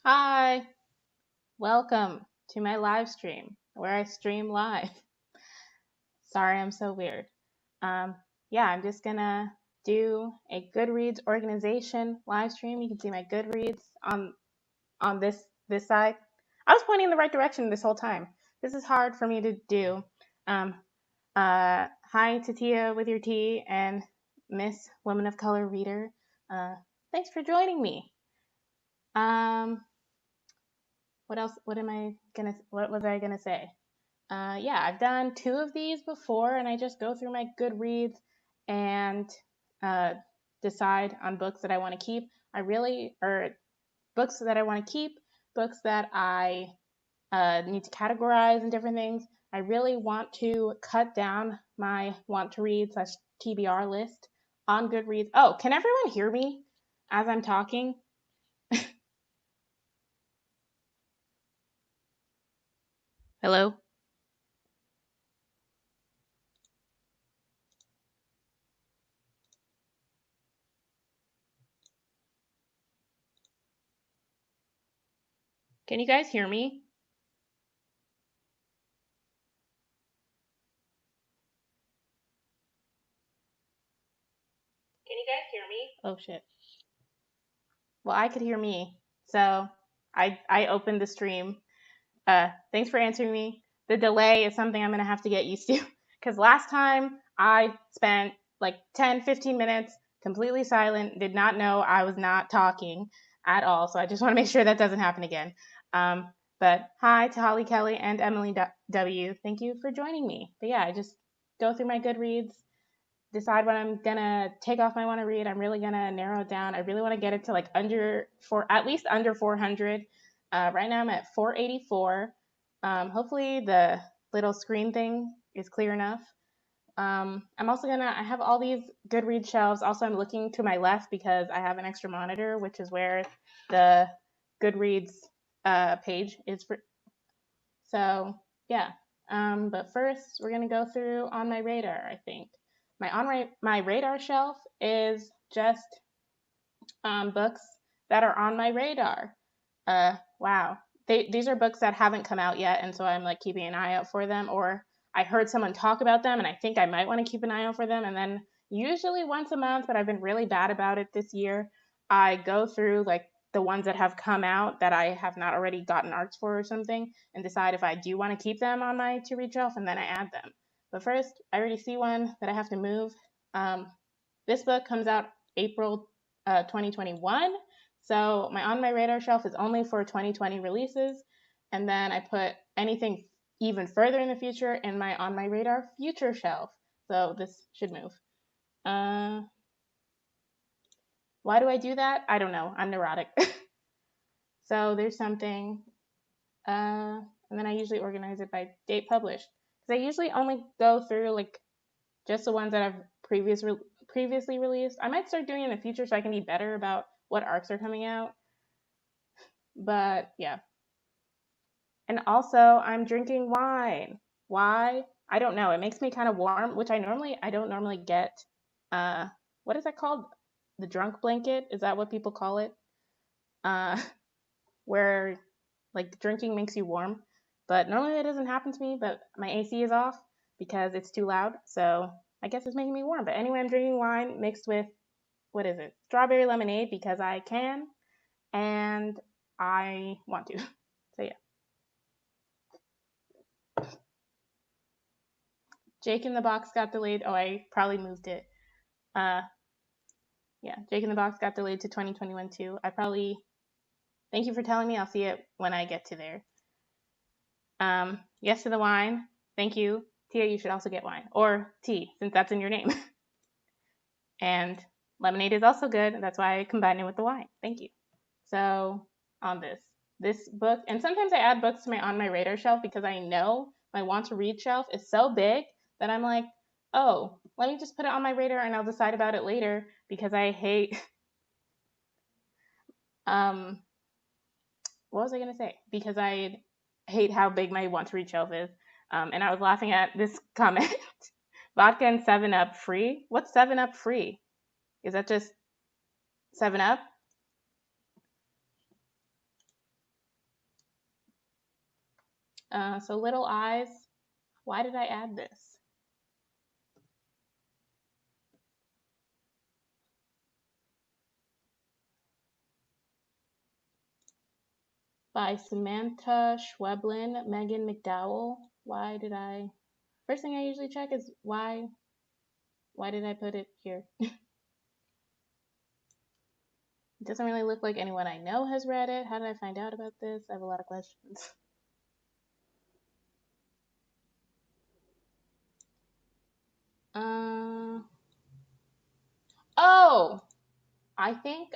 Hi, welcome to my live stream where I stream live. Sorry, I'm so weird. Um, yeah, I'm just gonna do a Goodreads organization live stream. You can see my Goodreads on this side. I was pointing in the right direction this whole time. This is hard for me to do. Um, Hi to Tia with your tea and Miss Woman of Color Reader. Thanks for joining me. Um, what else? What was I gonna say? Yeah, I've done 2 of these before, and I just go through my Goodreads and uh, decide on books that I want to keep. Or books that I want to keep, books that I need to categorize and different things. I really want to cut down my want to read / TBR list on Goodreads. Oh, can everyone hear me as I'm talking? Hello? Can you guys hear me? Can you guys hear me? Oh shit. Well, I could hear me, so I opened the stream. Thanks for answering me. The delay is something I'm gonna have to get used to because last time I spent like 10-15 minutes completely silent, did not know I was not talking at all. So I just want to make sure that doesn't happen again. But hi to Holly Kelly and Emily W. Thank you for joining me. But yeah, I just go through my Goodreads, decide what I'm gonna take off my want to read. I'm really gonna narrow it down. I really want to get it to like at least under 400. Right now I'm at 484. Hopefully the little screen thing is clear enough. I'm also I have all these Goodreads shelves. Also, I'm looking to my left because I have an extra monitor, which is where the Goodreads page is for. So yeah. But first, we're gonna go through on my radar. I think my radar shelf is just books that are on my radar. Wow, these are books that haven't come out yet, and so I'm like keeping an eye out for them. Or I heard someone talk about them, and I think I might want to keep an eye out for them. And then usually once a month, but I've been really bad about it this year. I go through like the ones that have come out that I have not already gotten arcs for or something, and decide if I do want to keep them on my to read shelf, and then I add them. But first, I already see one that I have to move. This book comes out April 2021. So my on my radar shelf is only for 2020 releases, and then I put anything even further in the future in my on my radar future shelf. So this should move. Why do I do that? I don't know. I'm neurotic. So there's something, and then I usually organize it by date published because I usually only go through like just the ones that I've previously released. I might start doing it in the future so I can be better about what arcs are coming out. But yeah. And also, I'm drinking wine. Why? I don't know. It makes me kind of warm, which I don't normally get. Uh, what is that called? The drunk blanket? Is that what people call it? Uh, where like drinking makes you warm. But normally that doesn't happen to me, but my AC is off because it's too loud. So I guess it's making me warm. But anyway, I'm drinking wine mixed with, what is it? Strawberry lemonade because I can and I want to. So yeah. Jake in the Box got delayed. Oh, I probably moved it. Uh, yeah, Jake in the Box got delayed to 2021 too. Thank you for telling me. I'll see it when I get to there. Yes to the wine. Thank you. Tia, you should also get wine. Or tea, since that's in your name. And lemonade is also good. That's why I combined it with the wine. Thank you. So on this book, and sometimes I add books to my on my radar shelf because I know my want to read shelf is so big that I'm like, oh, let me just put it on my radar and I'll decide about it later because I hate what was I gonna say? Because I hate how big my want to read shelf is. And I was laughing at this comment. Vodka and 7-Up free? What's 7-Up free? Is that just 7-Up? So Little Eyes. Why did I add this? By Samantha Schweblin, Megan McDowell. Why did I? First thing I usually check is why did I put it here? It doesn't really look like anyone I know has read it. How did I find out about this? I have a lot of questions. Oh, I think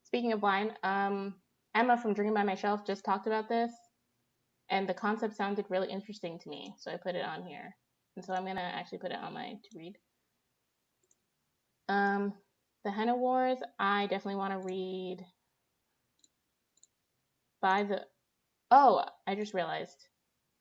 speaking of wine, Emma from Drinking by My Shelf just talked about this, and the concept sounded really interesting to me, so I put it on here. And so I'm gonna actually put it on my to read. The Henna Wars, I definitely want to read by the. Oh, I just realized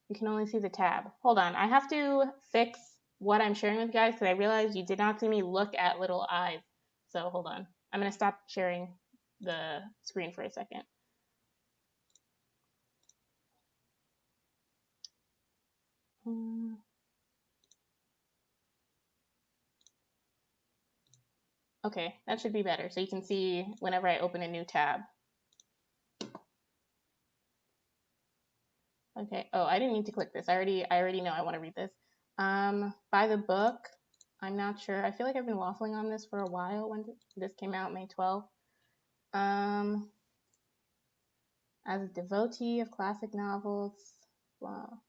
you can only see the tab. Hold on, I have to fix what I'm sharing with you guys because I realized you did not see me look at Little Eyes. So hold on, I'm gonna stop sharing the screen for a second. Okay, that should be better. So you can see whenever I open a new tab. Okay. Oh, I didn't need to click this. I already know I want to read this. By the book. I'm not sure. I feel like I've been waffling on this for a while. When this came out, May 12th. As a devotee of classic novels, wow.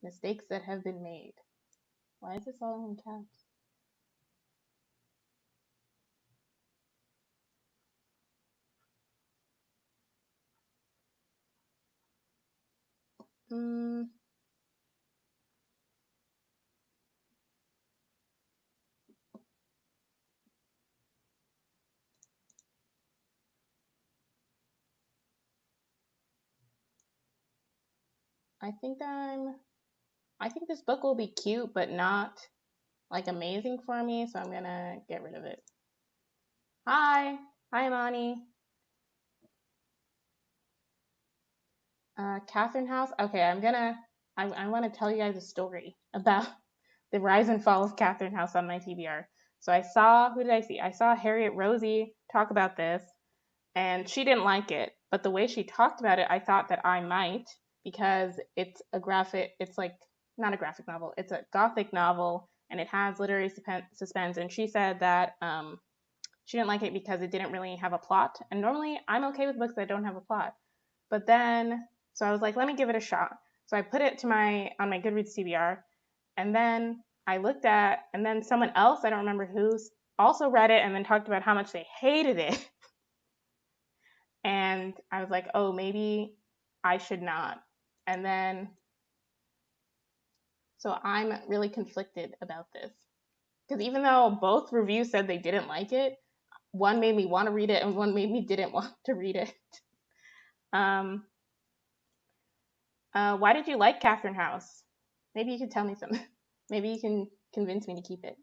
Mistakes that have been made. Why is this all in caps? I think this book will be cute, but not like amazing for me, so I'm gonna get rid of it. Hi, Imani. Catherine House. Okay, I want to tell you guys a story about the rise and fall of Catherine House on my TBR. So who did I see? I saw Harriet Rosie talk about this, and she didn't like it. But the way she talked about it, I thought that I might, because it's like not a graphic novel, it's a gothic novel, and it has literary suspense. And she said that she didn't like it because it didn't really have a plot. And normally I'm okay with books that don't have a plot. But then, so I was like, let me give it a shot. So I put it on my Goodreads TBR, and then and then someone else, I don't remember who's, also read it and then talked about how much they hated it. And I was like, oh, maybe I should not. And then, so I'm really conflicted about this. Because even though both reviews said they didn't like it, one made me want to read it and one made me didn't want to read it. Why did you like Catherine House? Maybe you could tell me something. Maybe you can convince me to keep it.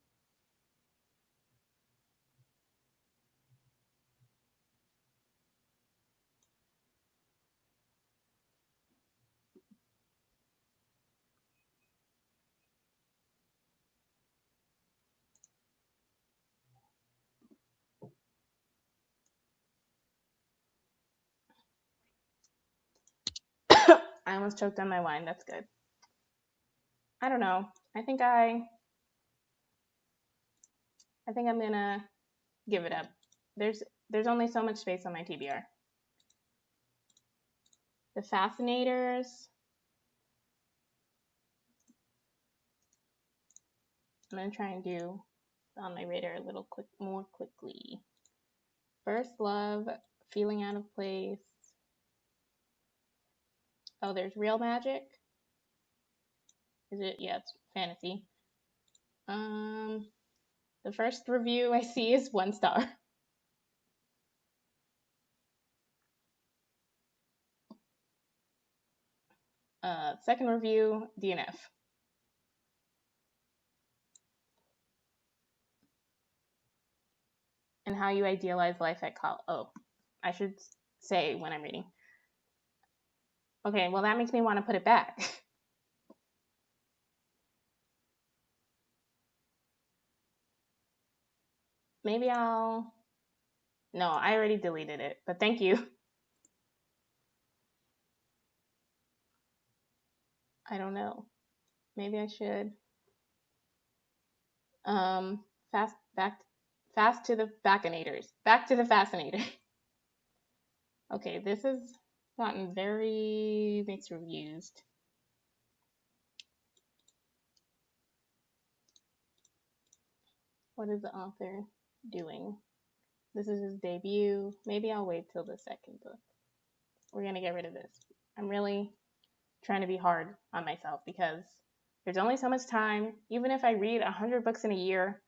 I almost choked on my wine. That's good. I don't know. I think I'm gonna give it up. There's only so much space on my TBR. The Fascinators. I'm gonna try and do on my radar a little more quickly. First Love, Feeling Out of Place. Oh, there's Real Magic. Is it? Yeah, it's fantasy. The first review I see is 1 star. Second review, DNF. And How You Idealize Life at College. Oh, I should say when I'm reading. Okay, well, that makes me want to put it back. Maybe I'll... No, I already deleted it, but thank you. I don't know. Maybe I should. Fast to the Baconators. Back to the Fascinator. Okay, this has gotten very mixed reviews. What is the author doing? This is his debut. Maybe I'll wait till the second book. We're gonna get rid of this. I'm really trying to be hard on myself because there's only so much time. Even if I read 100 books in a year,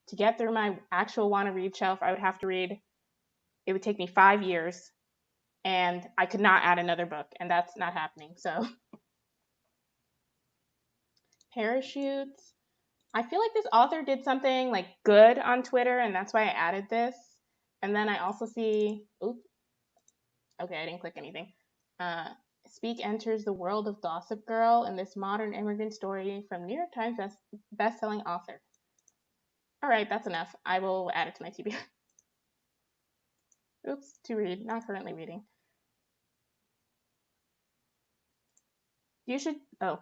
to get through my actual want to read shelf, I would have to read, it would take me 5 years, and I could not add another book, and that's not happening. So, Parachutes. I feel like this author did something like good on Twitter, and that's why I added this. And then I also see, oops, okay, I didn't click anything. Speak enters the world of Gossip Girl in this modern immigrant story from New York Times best-selling author. All right, that's enough. I will add it to my TBR. Oops, to read, not currently reading. You should, oh.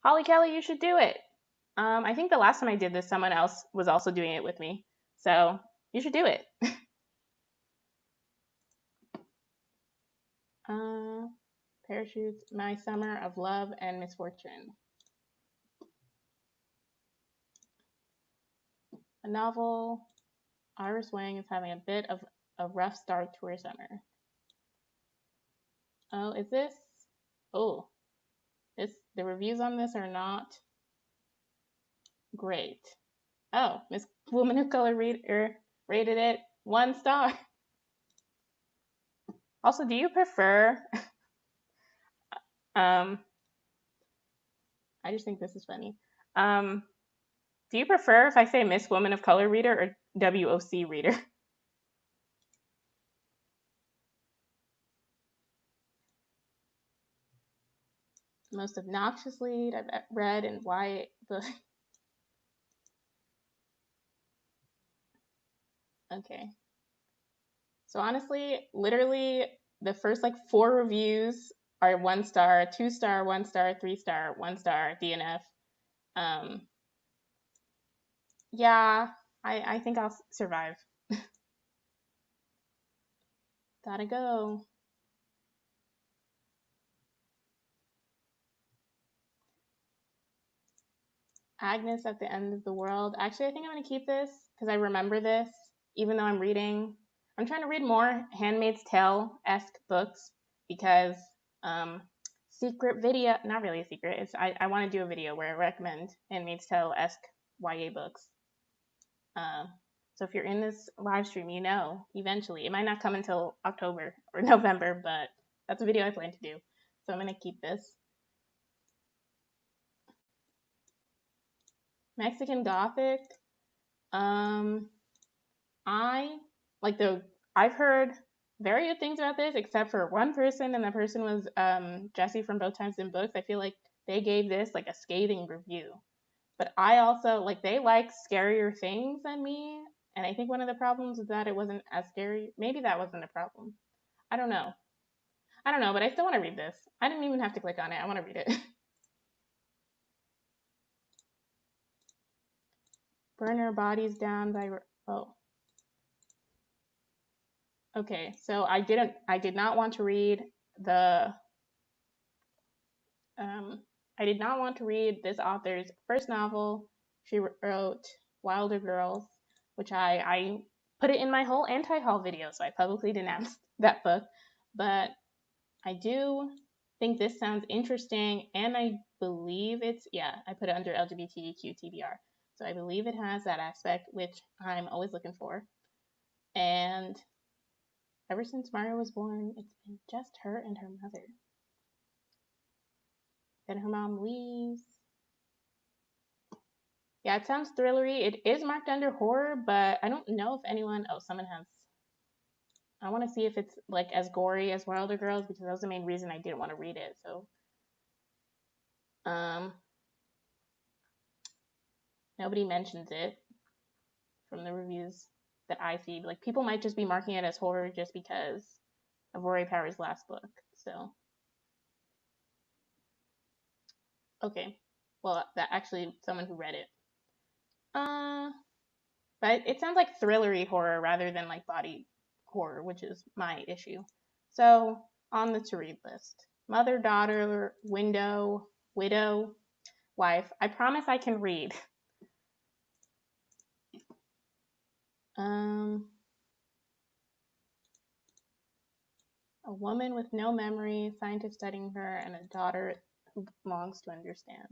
Holly Kelly, you should do it. I think the last time I did this, someone else was also doing it with me. So you should do it. Parachutes, My Summer of Love and Misfortune. A novel. Iris Wang is having a bit of a rough start to her summer. Oh, is this? Oh, the reviews on this are not great. Oh, Miss Woman of Color Reader rated it 1 star. Also, do you prefer? I just think this is funny. Do you prefer if I say Miss Woman of Color Reader or WOC Reader? Most obnoxious lead I've read and why the... Okay. So honestly, literally the first like 4 reviews are 1 star, 2 star, 1 star, 3 star, 1 star, DNF. Yeah, I think I'll survive. Gotta go. Agnes at the End of the World. Actually, I think I'm gonna keep this because I remember this, even though I'm trying to read more Handmaid's Tale-esque books because secret video, not really a secret, it's I want to do a video where I recommend Handmaid's Tale-esque YA books. So if you're in this live stream, you know, eventually, it might not come until October or November, but that's a video I plan to do. So I'm gonna keep this. Mexican Gothic. I've heard very good things about this, except for one person, and the person was Jesse from Both Times in Books. I feel like they gave this like a scathing review. But I also they like scarier things than me, and I think one of the problems is that it wasn't as scary. Maybe that wasn't a problem. I don't know, but I still want to read this. I didn't even have to click on it. I want to read it. Burn Our Bodies Down by Okay, so I did not want to read the I did not want to read this author's first novel. She wrote Wilder Girls, which I put it in my whole anti-haul video, so I publicly denounced that book. But I do think this sounds interesting, and I believe I put it under LGBTQ TBR. So I believe it has that aspect, which I'm always looking for. And ever since Mario was born, it's been just her and her mother. Then her mom leaves. Yeah, it sounds thrillery. It is marked under horror, but I don't know if anyone... Oh, someone has... I want to see if it's like as gory as Wilder Girls, because that was the main reason I didn't want to read it. So, um, nobody mentions it from the reviews that I see. Like, people might just be marking it as horror just because of Rory Power's last book. So, okay. Well, that actually someone who read it. But it sounds like thrillery horror rather than like body horror, which is my issue. So, on the to read list: Mother, Daughter, Widow, Wife. I promise I can read. A woman with no memory, scientist studying her, and a daughter who longs to understand.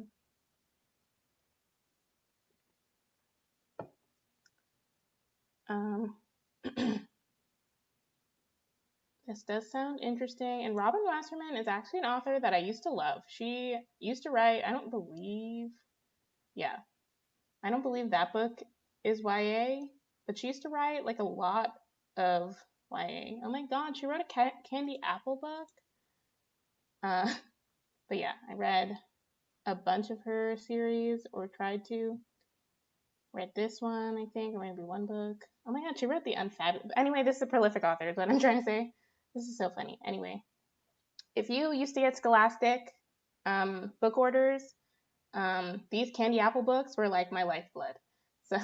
This does sound interesting. And Robin Wasserman is actually an author that I used to love. She used to write, I don't believe that book is YA, but she used to write like a lot of YA. Oh my god, she wrote a Candy Apple book. But yeah, I read a bunch of her series, or tried to. Read this one, I think, or maybe one book. Oh my god, she wrote The Unfabulous. Anyway, this is a prolific author, is what I'm trying to say. This is so funny. Anyway, if you used to get Scholastic book orders, these Candy Apple books were like my lifeblood. So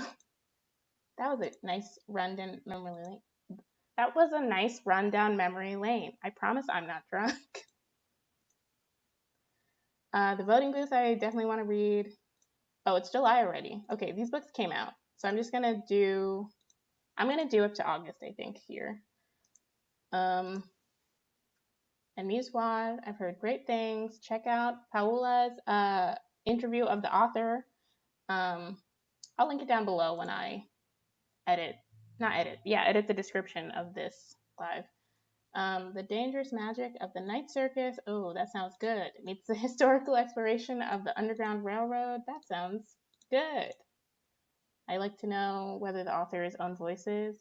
that was a nice rundown memory lane. That was a nice rundown memory lane. I promise I'm not drunk. The Voting Booth, I definitely want to read. Oh, it's July already. Okay, these books came out. So I'm gonna do up to August, I think, here. And Muse Squad, I've heard great things. Check out Paola's interview of the author. I'll link it down below when I edit the description of this live. The Dangerous Magic of the Night Circus. Oh, that sounds good. It meets the historical exploration of the Underground Railroad. That sounds good. I like to know whether the author is own voices.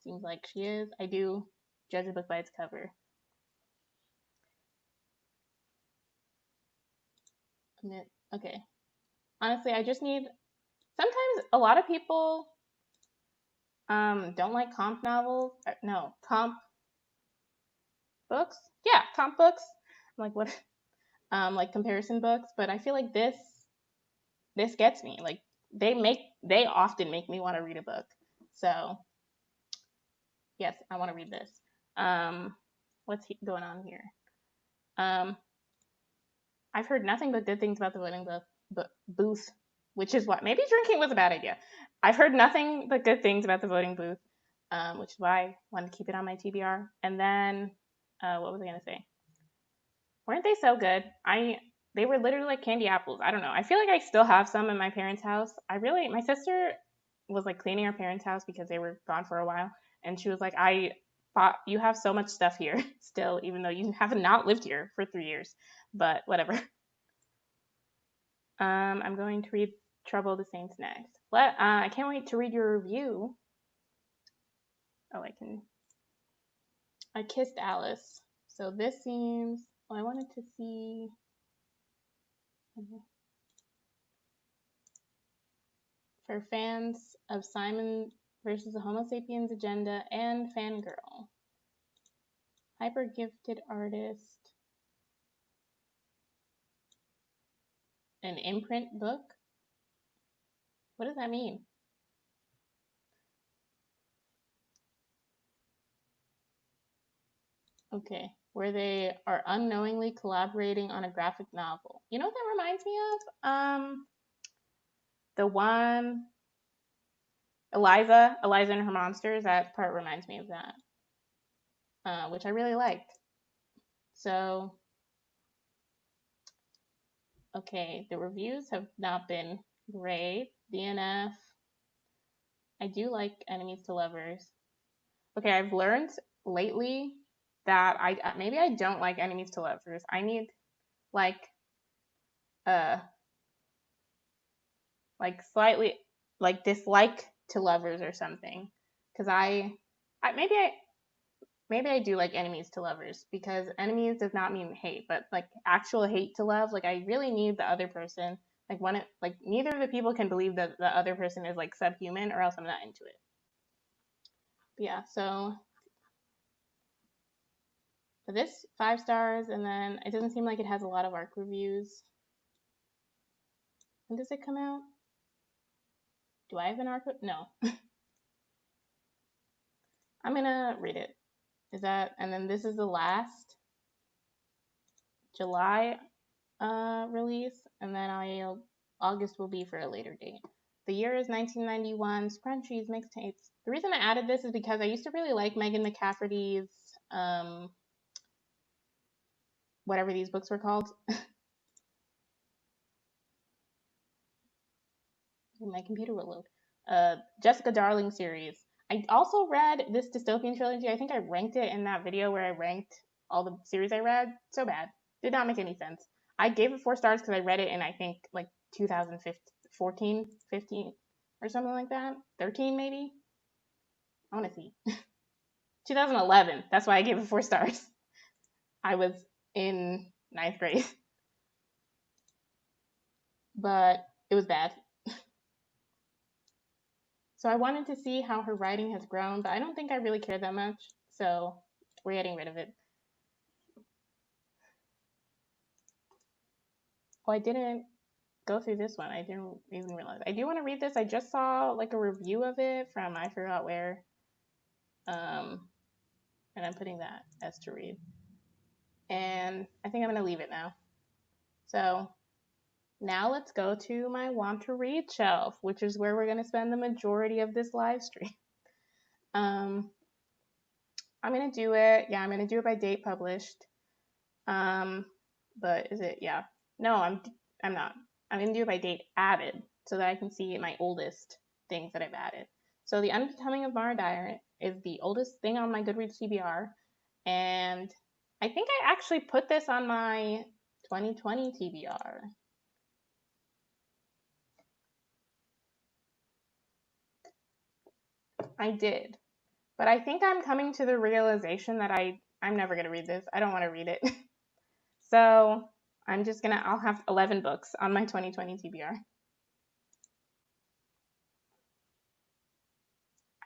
Seems like she is. I do judge a book by its cover. Okay. Honestly, I just need. Sometimes a lot of people don't like comp novels. No, comp books. Yeah, comp books. I'm like, what? Like comparison books. But I feel like this gets me. Like, they often make me want to read a book. So yes, I want to read this. What's going on here? I've heard nothing but good things about the Voting Booth, which is why maybe drinking was a bad idea. I've heard nothing but good things about the Voting Booth, which is why I wanted to keep it on my TBR. And then, what was I gonna say? Weren't they so good? They were literally like candy apples. I don't know. I feel like I still have some in my parents' house. My sister was like cleaning our parents' house because they were gone for a while, and she was like, I thought you have so much stuff here still, even though you have not lived here for 3 years. But whatever. I'm going to read Trouble the Saints next. I can't wait to read your review. Oh, I kissed Alice. So this seems. I wanted to see. For fans of Simon versus the Homo sapiens agenda and Fangirl. Hyper gifted artist. An imprint book? What does that mean? Okay. Where they are unknowingly collaborating on a graphic novel. You know what that reminds me of? The one Eliza and her monsters. That part reminds me of that, which I really liked. So, okay, the reviews have not been great. DNF. I do like Enemies to Lovers. Okay, I've learned lately that maybe I don't like Enemies to Lovers. I need like slightly like dislike to lovers or something, because I maybe I do like enemies to lovers, because enemies does not mean hate, but like actual hate to love. Like I really need the other person. Like neither of the people can believe that the other person is like subhuman, or else I'm not into it. But yeah, so for this 5 stars, and then it doesn't seem like it has a lot of ARC reviews. When does it come out? Do I have an ARC? No. I'm gonna read it. Is that, and then this is the last July release, and then August will be for a later date. The year is 1991. Scrunchies, mixtapes. The reason I added this is because I used to really like Megan McCafferty's whatever these books were called. My computer will load. Jessica Darling series. I also read this dystopian trilogy. I think I ranked it in that video where I ranked all the series I read. So bad. Did not make any sense. I gave it 4 stars because I read it in, I think, like 2014, 15, or something like that. 13 maybe? I want to see. 2011. That's why I gave it 4 stars. I was in 9th grade. But it was bad. So I wanted to see how her writing has grown, but I don't think I really care that much. So we're getting rid of it. Oh, I didn't go through this one. I didn't even realize. I do want to read this. I just saw like a review of it from I forgot where. And I'm putting that as to read. And I think I'm going to leave it now. So now let's go to my want to read shelf, which is where we're going to spend the majority of this live stream. I'm going to do it. Yeah, I'm going to do it by date published. But is it? Yeah. No, I'm not. I'm going to do it by date added so that I can see my oldest things that I've added. So The Unbecoming of Mara Dyer is the oldest thing on my Goodreads TBR. And I think I actually put this on my 2020 TBR. I did. But I think I'm coming to the realization that I'm never going to read this. I don't want to read it. So I'm just going to, I'll have 11 books on my 2020 TBR.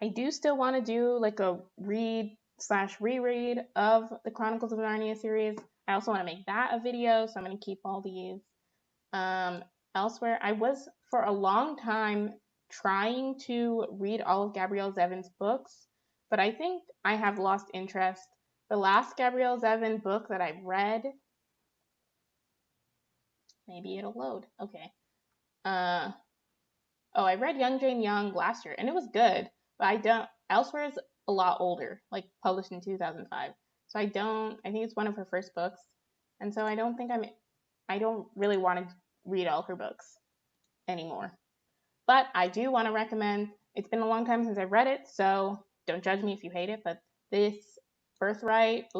I do still want to do like a read/reread of the Chronicles of Narnia series. I also want to make that a video, so I'm going to keep all these. Elsewhere, I was for a long time trying to read all of Gabrielle Zevin's books, but I think I have lost interest. The last Gabrielle Zevin book that I've read, maybe it'll load. Okay. Oh, I read Young Jane Young last year, and it was good, but I don't. Elsewhere is a lot older, like published in 2005. So I think it's one of her first books, and so I don't really want to read all her books anymore. But I do want to recommend, it's been a long time since I've read it, so don't judge me if you hate it, but this Birthright,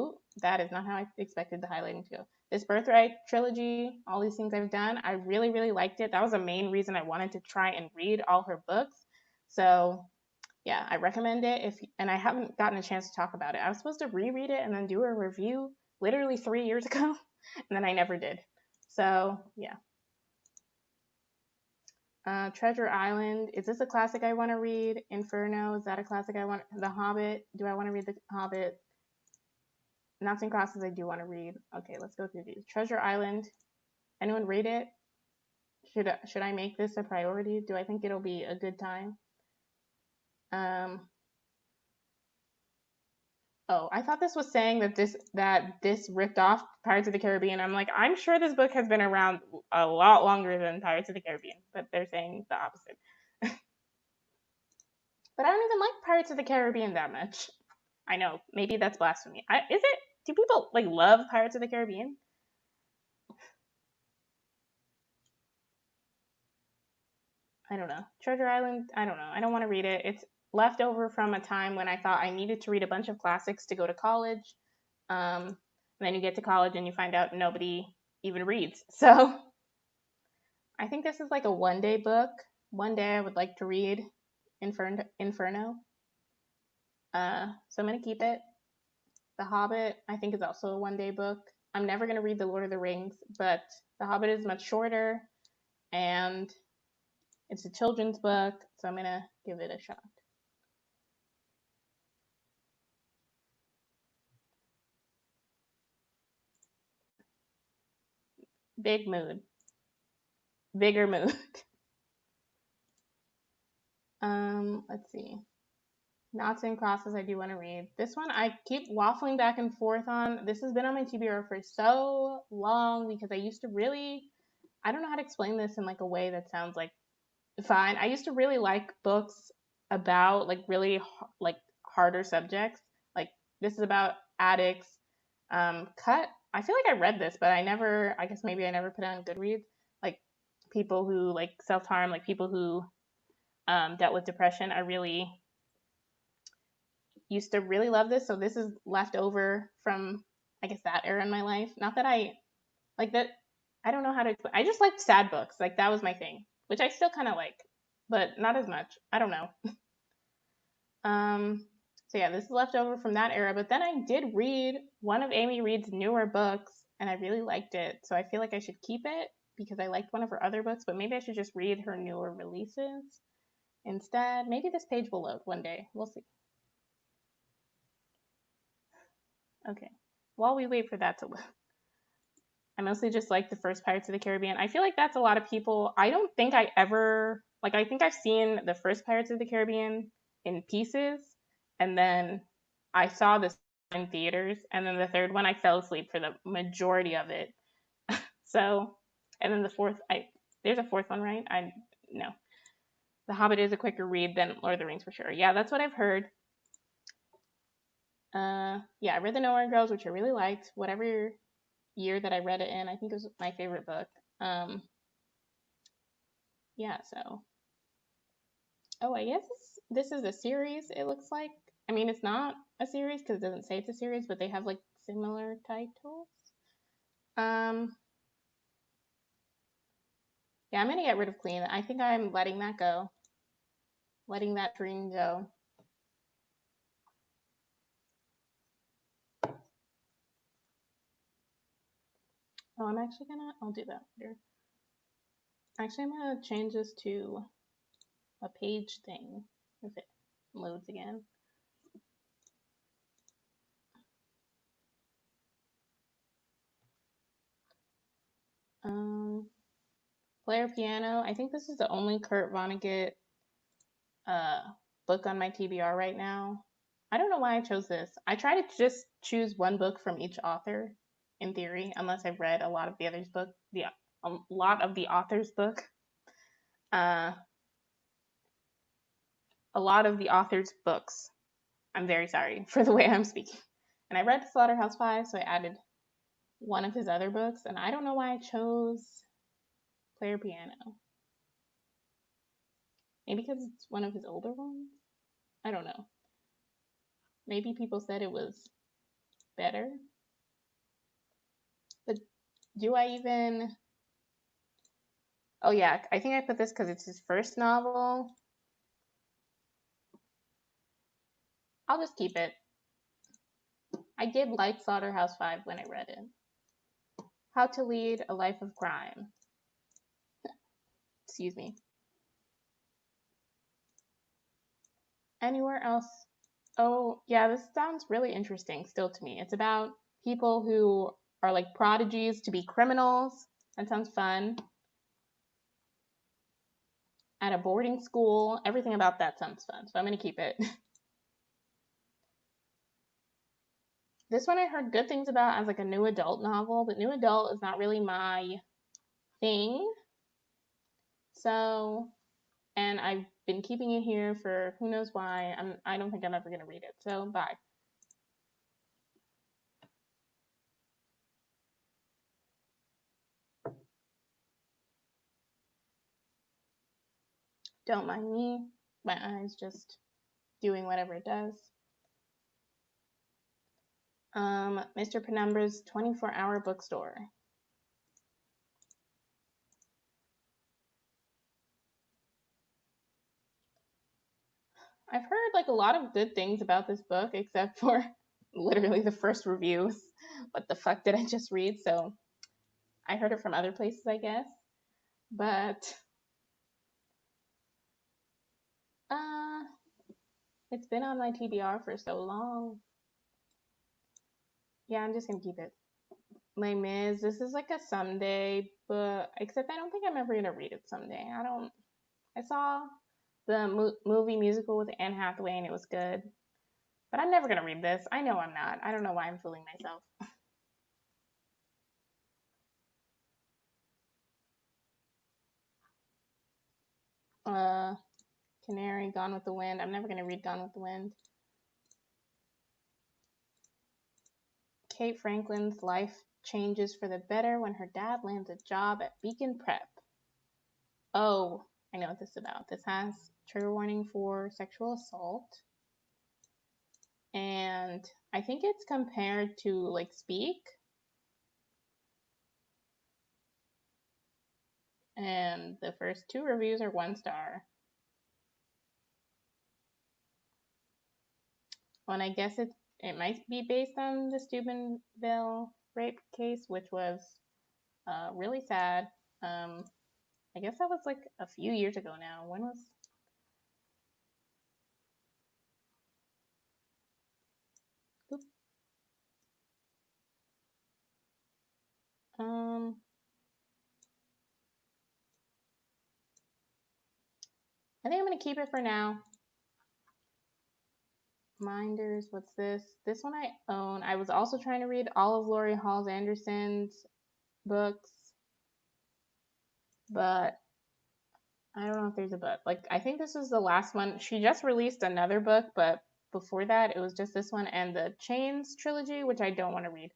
that is not how I expected the highlighting to go. This Birthright trilogy, all these things I've done, I really, really liked it. That was the main reason I wanted to try and read all her books. So yeah, I recommend it. And I haven't gotten a chance to talk about it. I was supposed to reread it and then do a review literally 3 years ago, and then I never did. So yeah. Treasure Island. Is this a classic I want to read? Inferno. Is that a classic I want? The Hobbit. Do I want to read The Hobbit? Noughts and Crosses I do want to read. Okay, let's go through these. Treasure Island. Anyone read it? Should I make this a priority? Do I think it'll be a good time? Oh, I thought this was saying that this ripped off Pirates of the Caribbean. I'm like, I'm sure this book has been around a lot longer than Pirates of the Caribbean, but they're saying the opposite. But I don't even like Pirates of the Caribbean that much. I know, maybe that's blasphemy. Is it? Do people like love Pirates of the Caribbean? I don't know. Treasure Island, I don't know. I don't want to read it. It's left over from a time when I thought I needed to read a bunch of classics to go to college. And then you get to college and you find out nobody even reads. So I think this is like a one-day book. One day I would like to read Inferno. So I'm going to keep it. The Hobbit, I think, is also a one-day book. I'm never going to read The Lord of the Rings, but The Hobbit is much shorter, and it's a children's book, so I'm going to give it a shot. Big mood. Bigger mood. Let's see. Knots and Crosses I do want to read. This one I keep waffling back and forth on. This has been on my TBR for so long because I used to really, I don't know how to explain this in like a way that sounds like fine. I used to really like books about like really like harder subjects. Like this is about addicts. Cut. I feel like I read this, but I guess maybe I never put it on Goodreads. Like people who like self-harm, like people who dealt with depression. I really used to really love this. So this is left over from, I guess, that era in my life. Not that I like that. I don't know how to explain. I just liked sad books. Like that was my thing, which I still kind of like, but not as much. I don't know. So yeah, this is left over from that era. But then I did read one of Amy Reed's newer books, and I really liked it. So I feel like I should keep it because I liked one of her other books. But maybe I should just read her newer releases instead. Maybe this page will load one day. We'll see. Okay. While we wait for that to load, I mostly just like the first Pirates of the Caribbean. I feel like that's a lot of people. I don't think I ever, like, I think I've seen the first Pirates of the Caribbean in pieces, and then I saw this in theaters, and then the third one I fell asleep for the majority of it. So, and then the fourth, there's a fourth one, right? No. The Hobbit is a quicker read than Lord of the Rings for sure. Yeah, that's what I've heard. Yeah, I read The Nowhere Girls, which I really liked. Whatever year that I read it in, I think it was my favorite book. Yeah, so. Oh, I guess this is a series, it looks like. I mean, it's not a series because it doesn't say it's a series, but they have like similar titles. Yeah, I'm gonna get rid of Queen. I think I'm letting that go. Letting that dream go. Oh, I'll do that later. Actually, I'm gonna change this to a page thing if it loads again. Player Piano. I think this is the only Kurt Vonnegut book on my TBR right now. I don't know why I chose this. I try to just choose one book from each author, in theory, unless I've read a lot of the others' book. A lot of the author's book. A lot of the author's books. I'm very sorry for the way I'm speaking. And I read Slaughterhouse-Five, so I added one of his other books, and I don't know why I chose Player Piano. Maybe because it's one of his older ones? I don't know. Maybe people said it was better. But do I even... Oh yeah, I think I put this because it's his first novel. I'll just keep it. I did like Slaughterhouse-Five when I read it. How to Lead a Life of Crime. Excuse me. Anywhere else? Oh, yeah, this sounds really interesting still to me. It's about people who are like prodigies to be criminals. That sounds fun. At a boarding school. Everything about that sounds fun, so I'm going to keep it. This one I heard good things about as like a new adult novel, but new adult is not really my thing. So, and I've been keeping it here for who knows why. I don't think I'm ever going to read it. So, bye. Don't mind me. My eyes just doing whatever it does. Mr. Penumbra's 24-hour bookstore. I've heard like a lot of good things about this book, except for literally the first reviews. What the fuck did I just read? So I heard it from other places, I guess. But uh, it's been on my TBR for so long. Yeah, I'm just gonna keep it. Les Mis. This is like a someday book, except I don't think I'm ever gonna read it someday. I don't. I saw the movie musical with Anne Hathaway and it was good, but I'm never gonna read this. I know I'm not. I don't know why I'm fooling myself. Uh, Canary, Gone with the Wind. I'm never gonna read Gone with the Wind. Kate Franklin's life changes for the better when her dad lands a job at Beacon Prep. Oh, I know what this is about. This has trigger warning for sexual assault. And I think it's compared to like Speak. And the first 2 reviews are 1 star. Well, and I guess it might be based on the Steubenville rape case, which was really sad. I guess that was like a few years ago now. When was? Oop. I think I'm gonna keep it for now. Minders, what's this? This one I own. I was also trying to read all of Lori Halls Anderson's books, but I don't know if there's a book. Like, I think this is the last one. She just released another book, but before that, it was just this one and the Chains trilogy, which I don't want to read.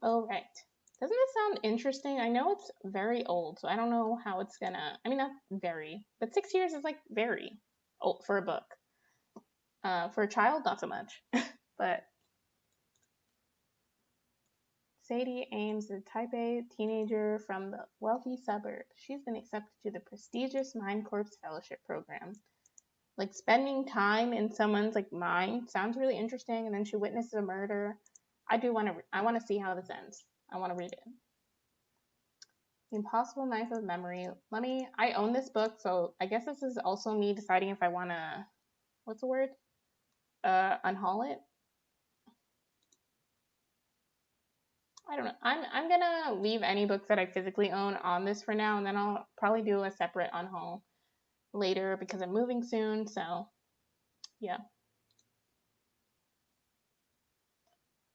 Oh, right. Doesn't it sound interesting? I know it's very old, so I don't know how it's gonna. I mean, not very, but 6 years is like very old for a book. For a child, not so much. But Sadie Ames is a type A teenager from the wealthy suburb. She's been accepted to the prestigious Mine Corps Fellowship Program. Like spending time in someone's like mind sounds really interesting, and then she witnesses a murder. I want to see how this ends. I want to read it. The Impossible Knife of Memory. I own this book, so I guess this is also me deciding if I want to, what's the word? Unhaul it. I don't know. I'm gonna leave any books that I physically own on this for now, and then I'll probably do a separate unhaul later because I'm moving soon. So yeah,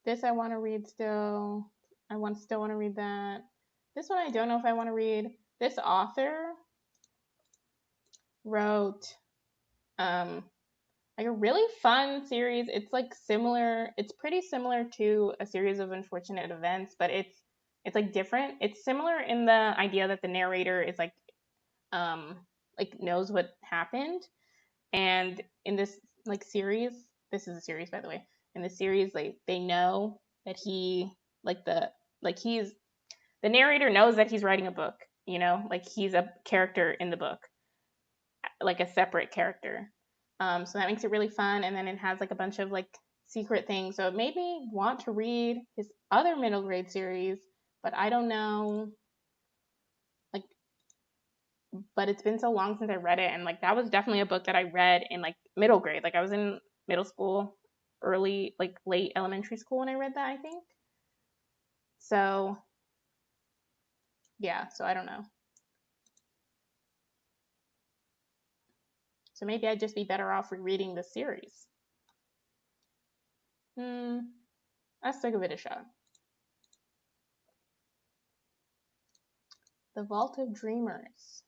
this I want to read still. Still want to read that. This one I don't know if I want to read. This author wrote like a really fun series. It's like similar. It's pretty similar to A Series of Unfortunate Events, but it's like different. It's similar in the idea that the narrator is um like knows what happened, and in this like series, this is a series by the way. In the series, like they know that he like the like he's the narrator knows that he's writing a book. You know, like he's a character in the book, like a separate character. So that makes it really fun. And then it has like a bunch of like secret things. So it made me want to read his other middle grade series, but I don't know. Like, but it's been so long since I read it. And like, that was definitely a book that I read in like middle grade. Like, I was in middle school, late elementary school when I read that, I think. So, yeah. So I don't know. So maybe I'd just be better off rereading the series. Let's give it a shot. The Vault of Dreamers.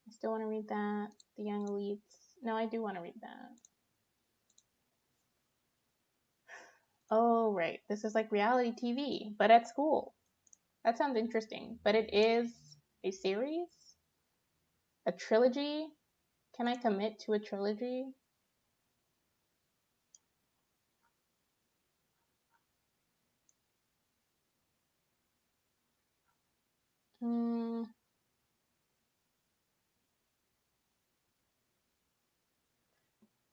I still want to read that. The Young Elites. No, I do want to read that. Oh, right. This is like reality TV, but at school. That sounds interesting. But it is a series? A trilogy? Can I commit to a trilogy?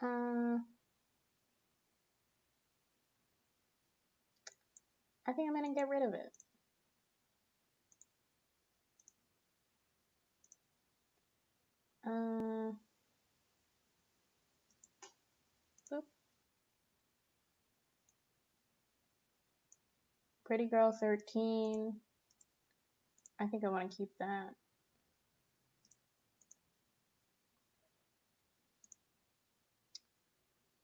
I think I'm gonna get rid of it. Boop. Pretty Girl 13. I think I want to keep that.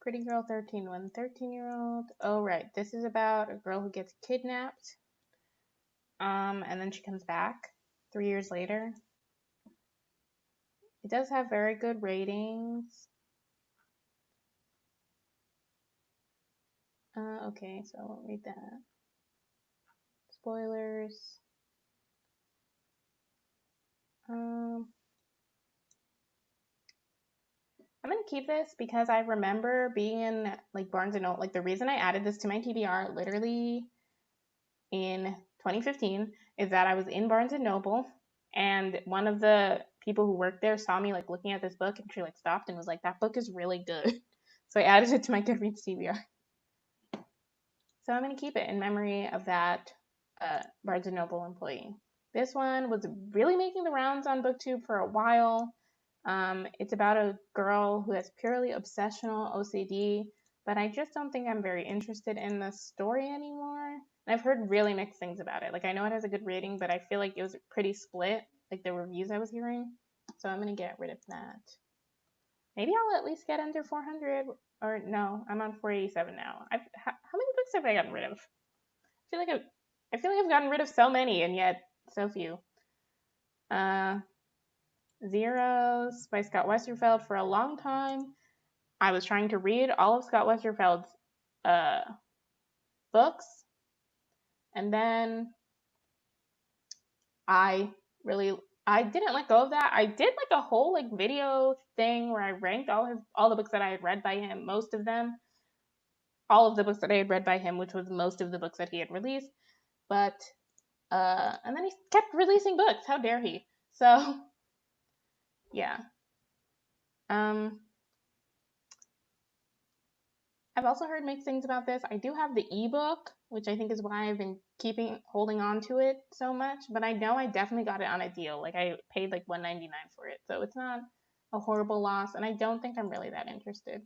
Pretty Girl 13, one 13-year-old. Oh, right. This is about a girl who gets kidnapped. And then she comes back 3 years later. It does have very good ratings. Okay, so I won't read that. Spoilers. I'm gonna keep this because I remember being in like Barnes and Noble. Like the reason I added this to my TBR literally in 2015 is that I was in Barnes and Noble and one of the people who worked there saw me like looking at this book and she like stopped and was like, "That book is really good." So I added it to my Goodreads TBR. So I'm gonna keep it in memory of that Barnes and Noble employee. This one was really making the rounds on BookTube for a while. It's about a girl who has purely obsessional OCD, but I just don't think I'm very interested in the story anymore. And I've heard really mixed things about it. Like I know it has a good rating, but I feel like it was pretty split, like the reviews I was hearing. So I'm gonna get rid of that. Maybe I'll at least get under 400. Or no, I'm on 487 now. How many books have I gotten rid of? I feel like I've gotten rid of so many and yet so few. Zeros by Scott Westerfeld. For a long time, I was trying to read all of Scott Westerfeld's books, and then I didn't let go of that. I did like a whole like video thing where I ranked all the books that I had read by him, most of them, all of the books that I had read by him, which was most of the books that he had released. But and then he kept releasing books. How dare he? So yeah. I've also heard mixed things about this. I do have the ebook, which I think is why I've been holding on to it so much. But I know I definitely got it on a deal. Like I paid like $1.99 for it, so it's not a horrible loss. And I don't think I'm really that interested.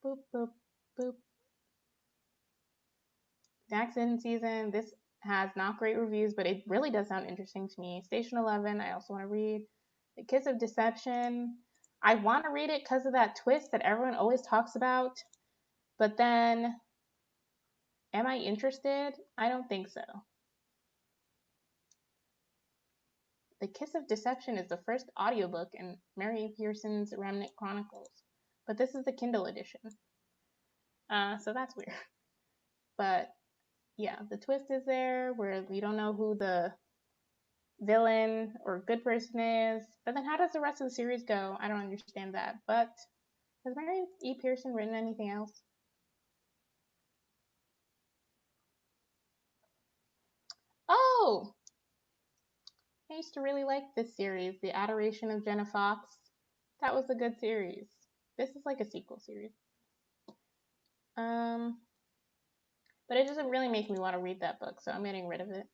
Boop boop boop. The Accident Season. This has not great reviews, but it really does sound interesting to me. Station 11. I also want to read. The Kiss of Deception. I want to read it because of that twist that everyone always talks about. But then, am I interested? I don't think so. The Kiss of Deception is the first audiobook in Mary Pearson's Remnant Chronicles, but this is the Kindle edition. So that's weird. But yeah, the twist is there where we don't know who the villain or good person is. But then how does the rest of the series go? I don't understand that. But has Mary E. Pearson written anything else? Oh! I used to really like this series, The Adoration of Jenna Fox. That was a good series. This is like a sequel series. But it doesn't really make me want to read that book, so I'm getting rid of it.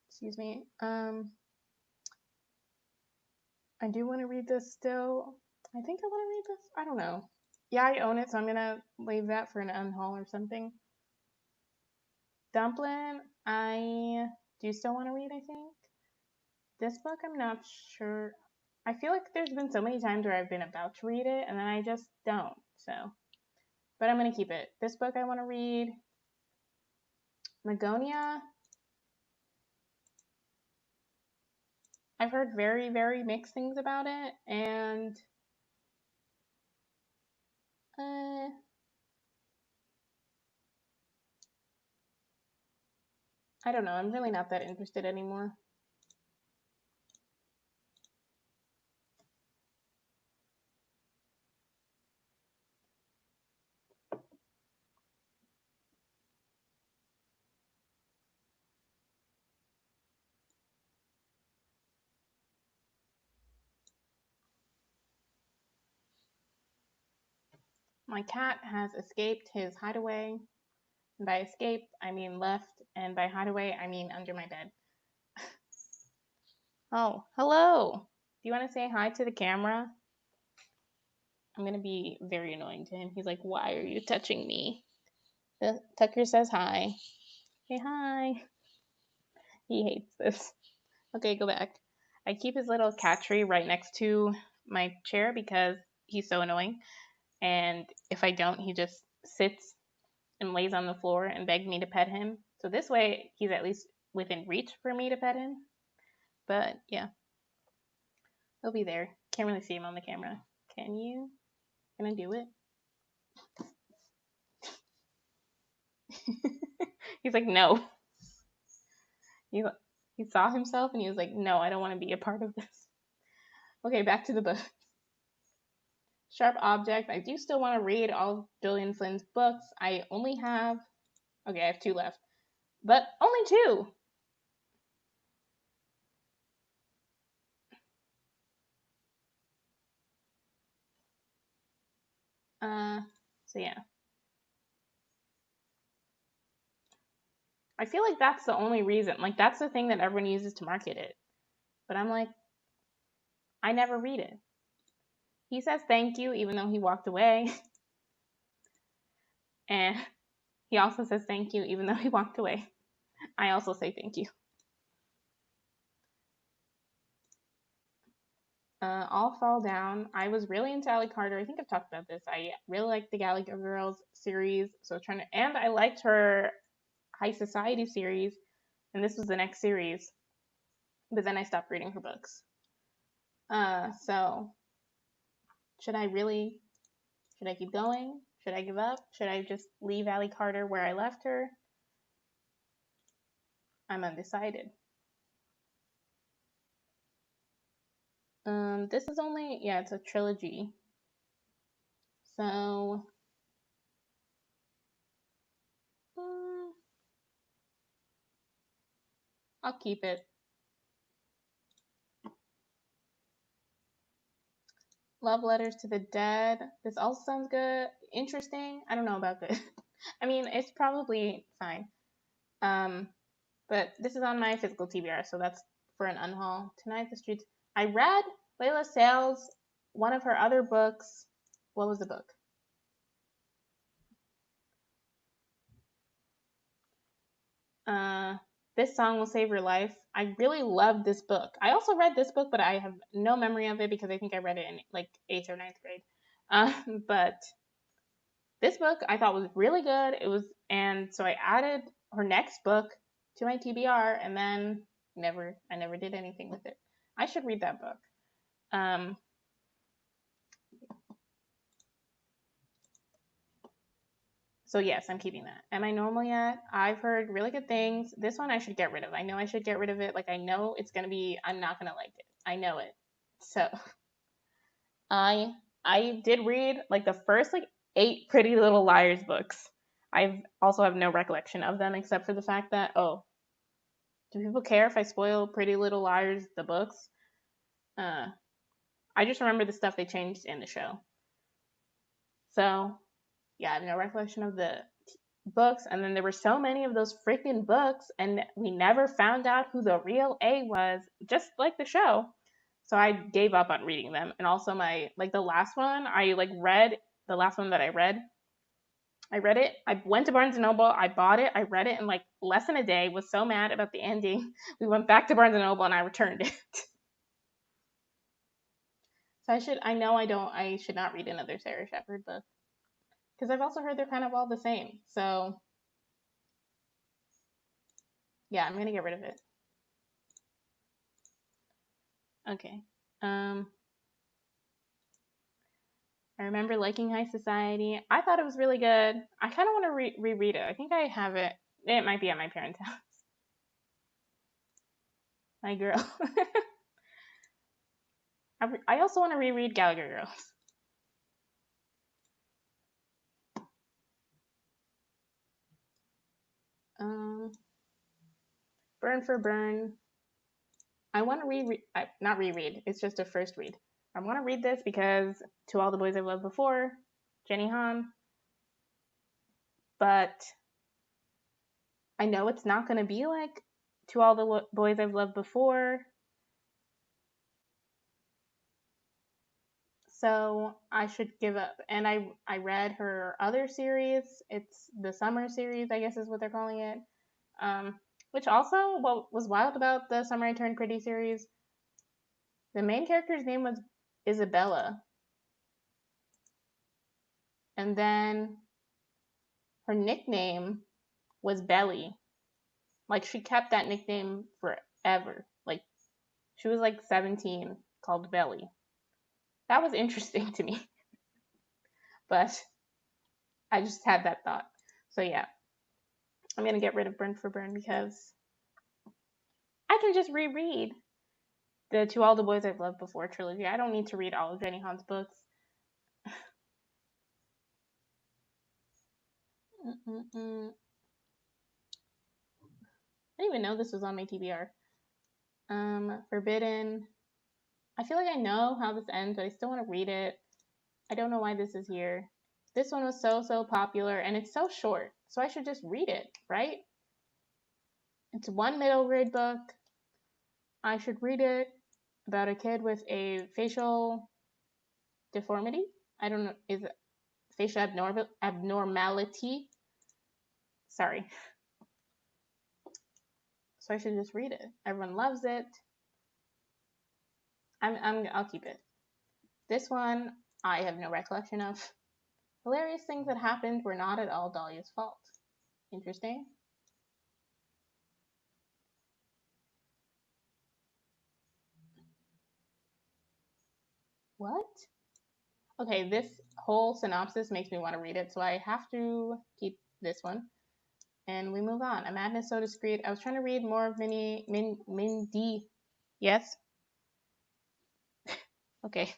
Excuse me. I do want to read this still. I think I want to read this. I don't know. Yeah, I own it, so I'm gonna leave that for an unhaul or something. Dumpling, I do still want to read, I think. This book, I'm not sure. I feel like there's been so many times where I've been about to read it, and then I just don't, so. But I'm gonna keep it. This book I want to read. Magonia. I've heard very, very mixed things about it, and I don't know. I'm really not that interested anymore. My cat has escaped his hideaway. And by escape, I mean left, and by hideaway, I mean under my bed. Oh, hello. Do you want to say hi to the camera? I'm going to be very annoying to him. He's like, why are you touching me? Tucker says hi. Say hi. He hates this. Okay, go back. I keep his little cat tree right next to my chair because he's so annoying. And if I don't, he just sits and lays on the floor and begs me to pet him. So this way, he's at least within reach for me to pet him. But yeah, he'll be there. Can't really see him on the camera. Can you? Can I do it? He's like, no. He, he saw himself and he was like, no, I don't want to be a part of this. Okay, back to the book. Sharp Object. I do still want to read all of Gillian Flynn's books. I only have, okay, I have 2 left, but only 2. So yeah. I feel like that's the only reason. Like, that's the thing that everyone uses to market it. But I'm like, I never read it. He says thank you, even though he walked away. And he also says thank you, even though he walked away. I also say thank you. All Fall Down. I was really into Ally Carter. I think I've talked about this. I really liked the Gallagher Girls series. So and I liked her High Society series. And this was the next series. But then I stopped reading her books. So should I keep going? Should I give up? Should I just leave Ally Carter where I left her? I'm undecided. This is only, yeah, it's a trilogy. So, I'll keep it. Love Letters to the Dead. This also sounds good. Interesting. I don't know about good. I mean, it's probably fine. But this is on my physical TBR, so that's for an unhaul. Tonight the Streets. I read Layla Sales, one of her other books. What was the book? This Song Will Save Your Life. I really loved this book. I also read this book, but I have no memory of it because I think I read it in like 8th or 9th grade. But this book I thought was really good. And so I added her next book to my TBR, and then I never did anything with it. I should read that book. So yes, I'm keeping that. Am I normal yet? I've heard really good things. This one I should get rid of. I know I should get rid of it. Like, I know it's gonna be, I'm not gonna like it. I know it. So I did read like the first like 8 Pretty Little Liars books. I also have no recollection of them except for the fact that, oh, do people care if I spoil Pretty Little Liars the books? I just remember the stuff they changed in the show. So yeah, I have no recollection of the books. And then there were so many of those freaking books, and we never found out who the real A was, just like the show. So I gave up on reading them. And also the last one, the last one that I read it. I went to Barnes and Noble. I bought it. I read it in like less than a day. Was so mad about the ending. We went back to Barnes and Noble and I returned it. So I should not read another Sarah Shepard book because I've also heard they're kind of all the same. So yeah, I'm gonna get rid of it. Okay. I remember liking High Society. I thought it was really good. I kind of want to reread it. I think I have it. It might be at my parents' house. My girl. I also want to reread Gallagher Girls. Burn for Burn. I want to not reread. It's just a first read. I want to read this because To All the Boys I've Loved Before, Jenny Han. But I know it's not going to be like To All the Boys I've Loved Before. So I should give up. And I read her other series. It's the summer series, I guess is what they're calling it. Which also, what was wild about the Summer I Turned Pretty series, the main character's name was Isabella. And then her nickname was Belly. Like, she kept that nickname forever. Like, she was like 17, called Belly. That was interesting to me. But I just had that thought. So yeah, I'm going to get rid of Burn for Burn because I can just reread the To All the Boys I've Loved Before trilogy. I don't need to read all of Jenny Han's books. I didn't even know this was on my TBR. Forbidden. I feel like I know how this ends, but I still want to read it. I don't know why this is here. This one was so popular, and it's so short, so I should just read it, right? It's one middle grade book. I should read it, about a kid with a facial deformity. I don't know, is it facial abnormality? Sorry. So I should just read it. Everyone loves it. I'll keep it. This one I have no recollection of. Hilarious things that happened were not at all Dahlia's fault. Interesting. What? Okay, this whole synopsis makes me want to read it, so I have to keep this one. And we move on. A Madness So Discreet. I was trying to read more of Mindy. Yes? Okay.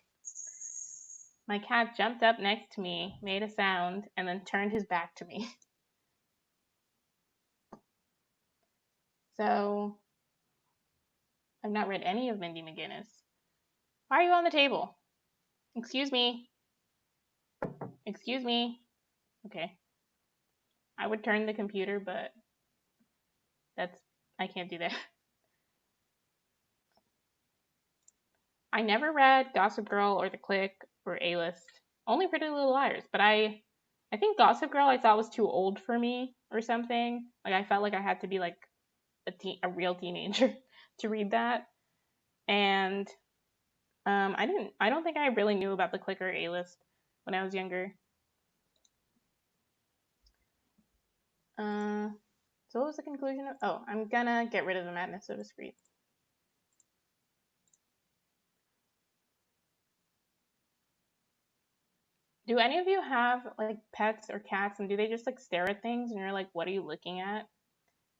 My cat jumped up next to me, made a sound, and then turned his back to me. So, I've not read any of Mindy McGinnis. Why are you on the table? Excuse me. Excuse me. Okay. I would turn the computer, but I can't do that. I never read Gossip Girl or The Clique or A-List. Only Pretty Little Liars, but I think Gossip Girl I thought was too old for me or something. Like, I felt like I had to be like a real teenager to read that. And I don't think I really knew about The Clique or A-List when I was younger. So what was the conclusion of? Oh, I'm gonna get rid of the Madness So Discreet. Do any of you have like pets or cats, and do they just like stare at things and you're like, what are you looking at?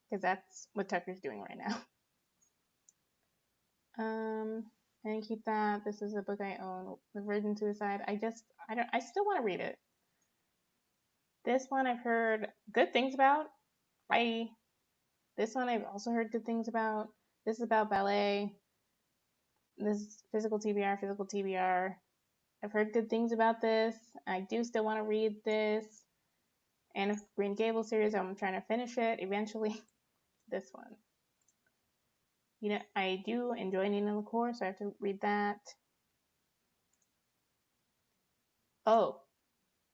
Because that's what Tucker's doing right now. And keep that. This is a book I own. The Virgin Suicide. I still want to read it. This one I've heard good things about. This one I've also heard good things about. This is about ballet. This is physical TBR. I've heard good things about this. I do still want to read this. And the Green Gables series, I'm trying to finish it eventually. This one. You know, I do enjoy Nina LaCour, so I have to read that. Oh,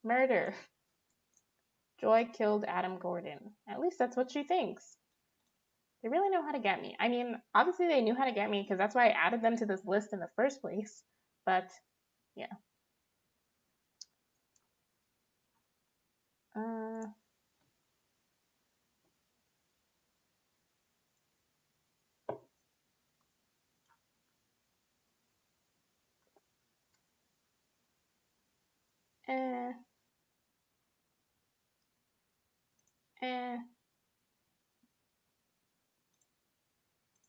murder. Joy killed Adam Gordon. At least that's what she thinks. They really know how to get me. I mean, obviously they knew how to get me because that's why I added them to this list in the first place. But, yeah. Eh, eh.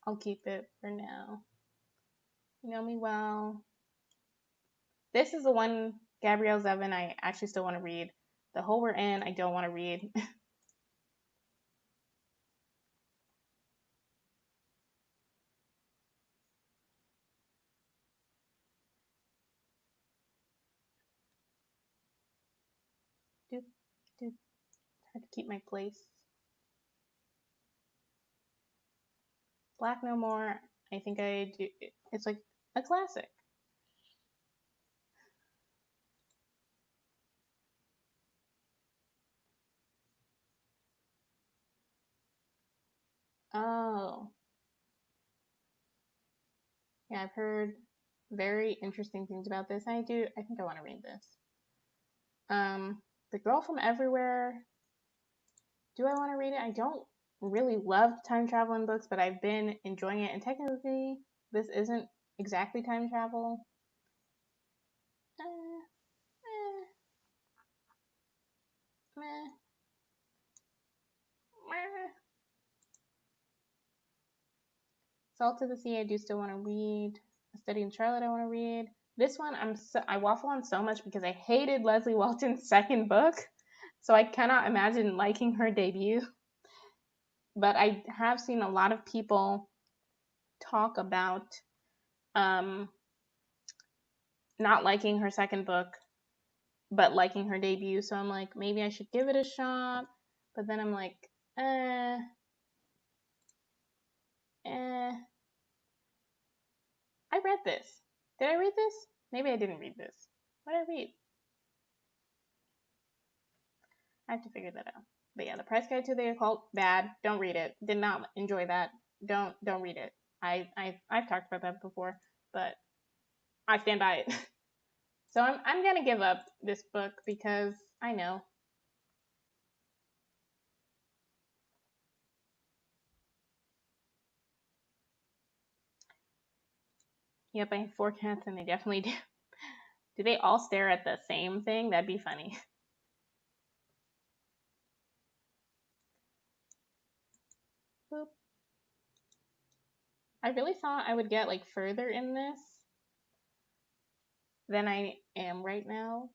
I'll keep it for now. You know me well. This is the one, Gabrielle Zevin, I actually still want to read. The Hole We're In, I don't want to read. Doop, doop. Hard to keep my place. Black No More, I think I do. It's like a classic. Oh. Yeah, I've heard very interesting things about this. I think I want to read this. The Girl from Everywhere. Do I want to read it? I don't really love time travel in books, but I've been enjoying it. And technically, this isn't exactly time travel. Eh, eh, meh, meh. Salt of the Sea, I do still want to read. A Study in Charlotte, I want to read. This one, I waffle on so much because I hated Leslie Walton's second book, so I cannot imagine liking her debut. But I have seen a lot of people talk about not liking her second book, but liking her debut. So I'm like, maybe I should give it a shot. But then I'm like, eh. I read this. Did I read this? Maybe I didn't read this. What did I read? I have to figure that out. But yeah, The Price Guide to the Occult, bad. Don't read it. Did not enjoy that. Don't read it. I've talked about that before, but I stand by it. So I'm gonna give up this book because I know. Yep, I have 4 cats and they definitely do. Do they all stare at the same thing? That'd be funny. Boop. I really thought I would get like further in this than I am right now,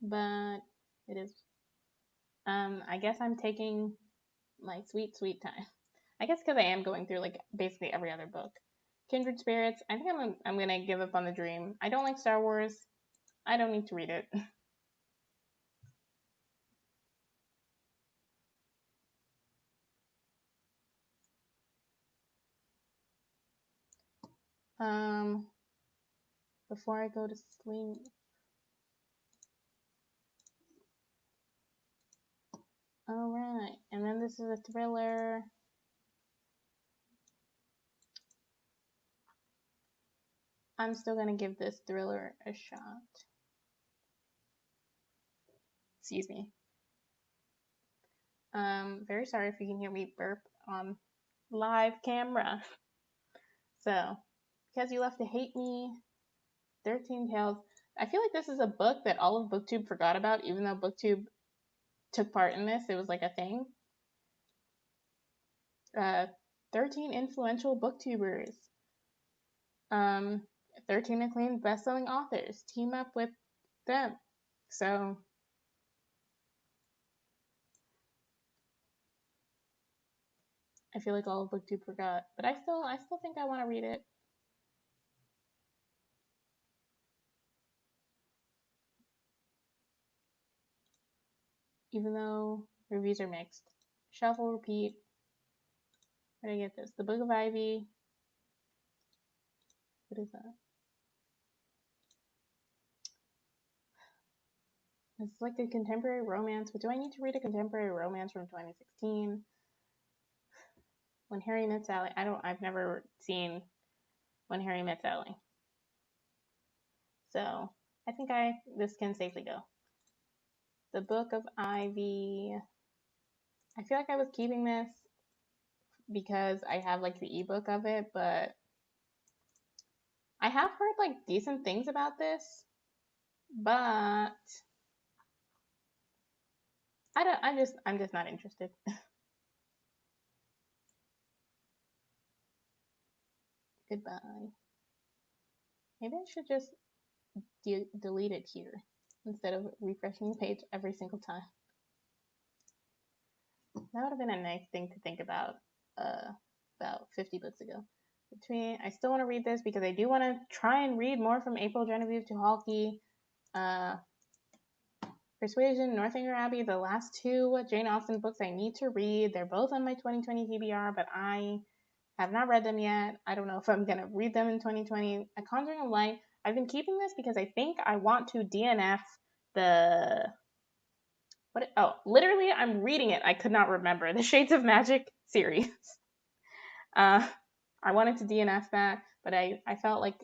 but it is. I guess I'm taking my sweet, sweet time. I guess because I am going through like basically every other book. Kindred Spirits. I think I'm gonna give up on the dream. I don't like Star Wars. I don't need to read it. Um, before I go to sleep. All right, and then this is a thriller. I'm still gonna give this thriller a shot. Excuse me. Very sorry if you can hear me burp on live camera. So, Because You Left to Hate Me, 13 Tales. I feel like this is a book that all of BookTube forgot about, even though BookTube took part in this. It was like a thing. 13 influential booktubers. 13 acclaimed best-selling authors team up with them. So I feel like all of BookTube forgot, but I still think I want to read it. Even though reviews are mixed. Shuffle, repeat. Where did I get this? The Book of Ivy. What is that? It's like a contemporary romance, but do I need to read a contemporary romance from 2016? When Harry Met Sally. I've never seen When Harry Met Sally. So I think this can safely go. The Book of Ivy. I feel like I was keeping this because I have like the ebook of it, but I have heard like decent things about this, but I'm just not interested. Goodbye. Maybe I should just delete it here instead of refreshing the page every single time. That would have been a nice thing to think about 50 books ago. I still want to read this because I do want to try and read more from April Genevieve Tucholsky. Persuasion, Northanger Abbey, the last two Jane Austen books I need to read. They're both on my 2020 TBR, but I have not read them yet. I don't know if I'm going to read them in 2020. A Conjuring of Light, I've been keeping this because I think I want to DNF the... literally, I'm reading it. I could not remember. The Shades of Magic series. I wanted to DNF that, but I felt like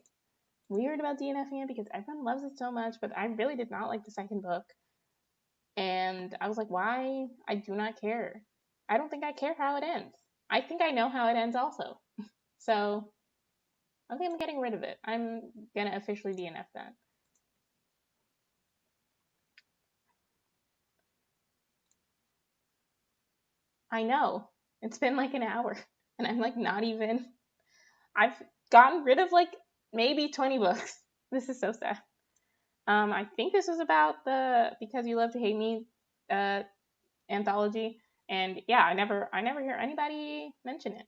weird about DNFing it because everyone loves it so much, but I really did not like the second book. And I was like, why? I do not care. I don't think I care how it ends. I think I know how it ends also. So I think I'm getting rid of it. I'm gonna officially DNF that. I know. It's been like an hour and I'm like not even... I've gotten rid of like maybe 20 books. This is so sad. I think this is about the Because You Love to Hate Me anthology, and yeah, I never hear anybody mention it.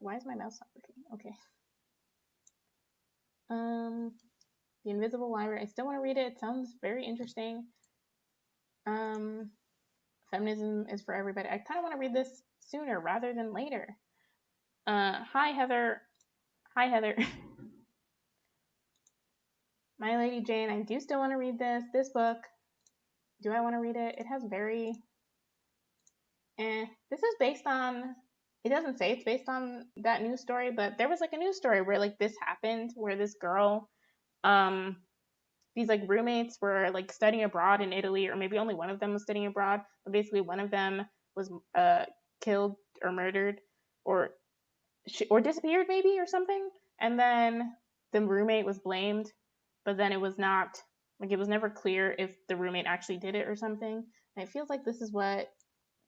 Why is my mouse not working? Okay. The Invisible Library. I still want to read it. It sounds very interesting. Feminism is for Everybody. I kind of want to read this sooner rather than later. Hi Heather. My Lady Jane. I do still want to read this book. Do I want to read it? It has very... This is based on... It doesn't say it's based on that news story, but there was like a news story where like this happened, where this girl, these like roommates were like studying abroad in Italy, or maybe only one of them was studying abroad, but basically one of them was killed or murdered or disappeared maybe or something, and then the roommate was blamed, but then it was not, like, it was never clear if the roommate actually did it or something. And it feels like this is what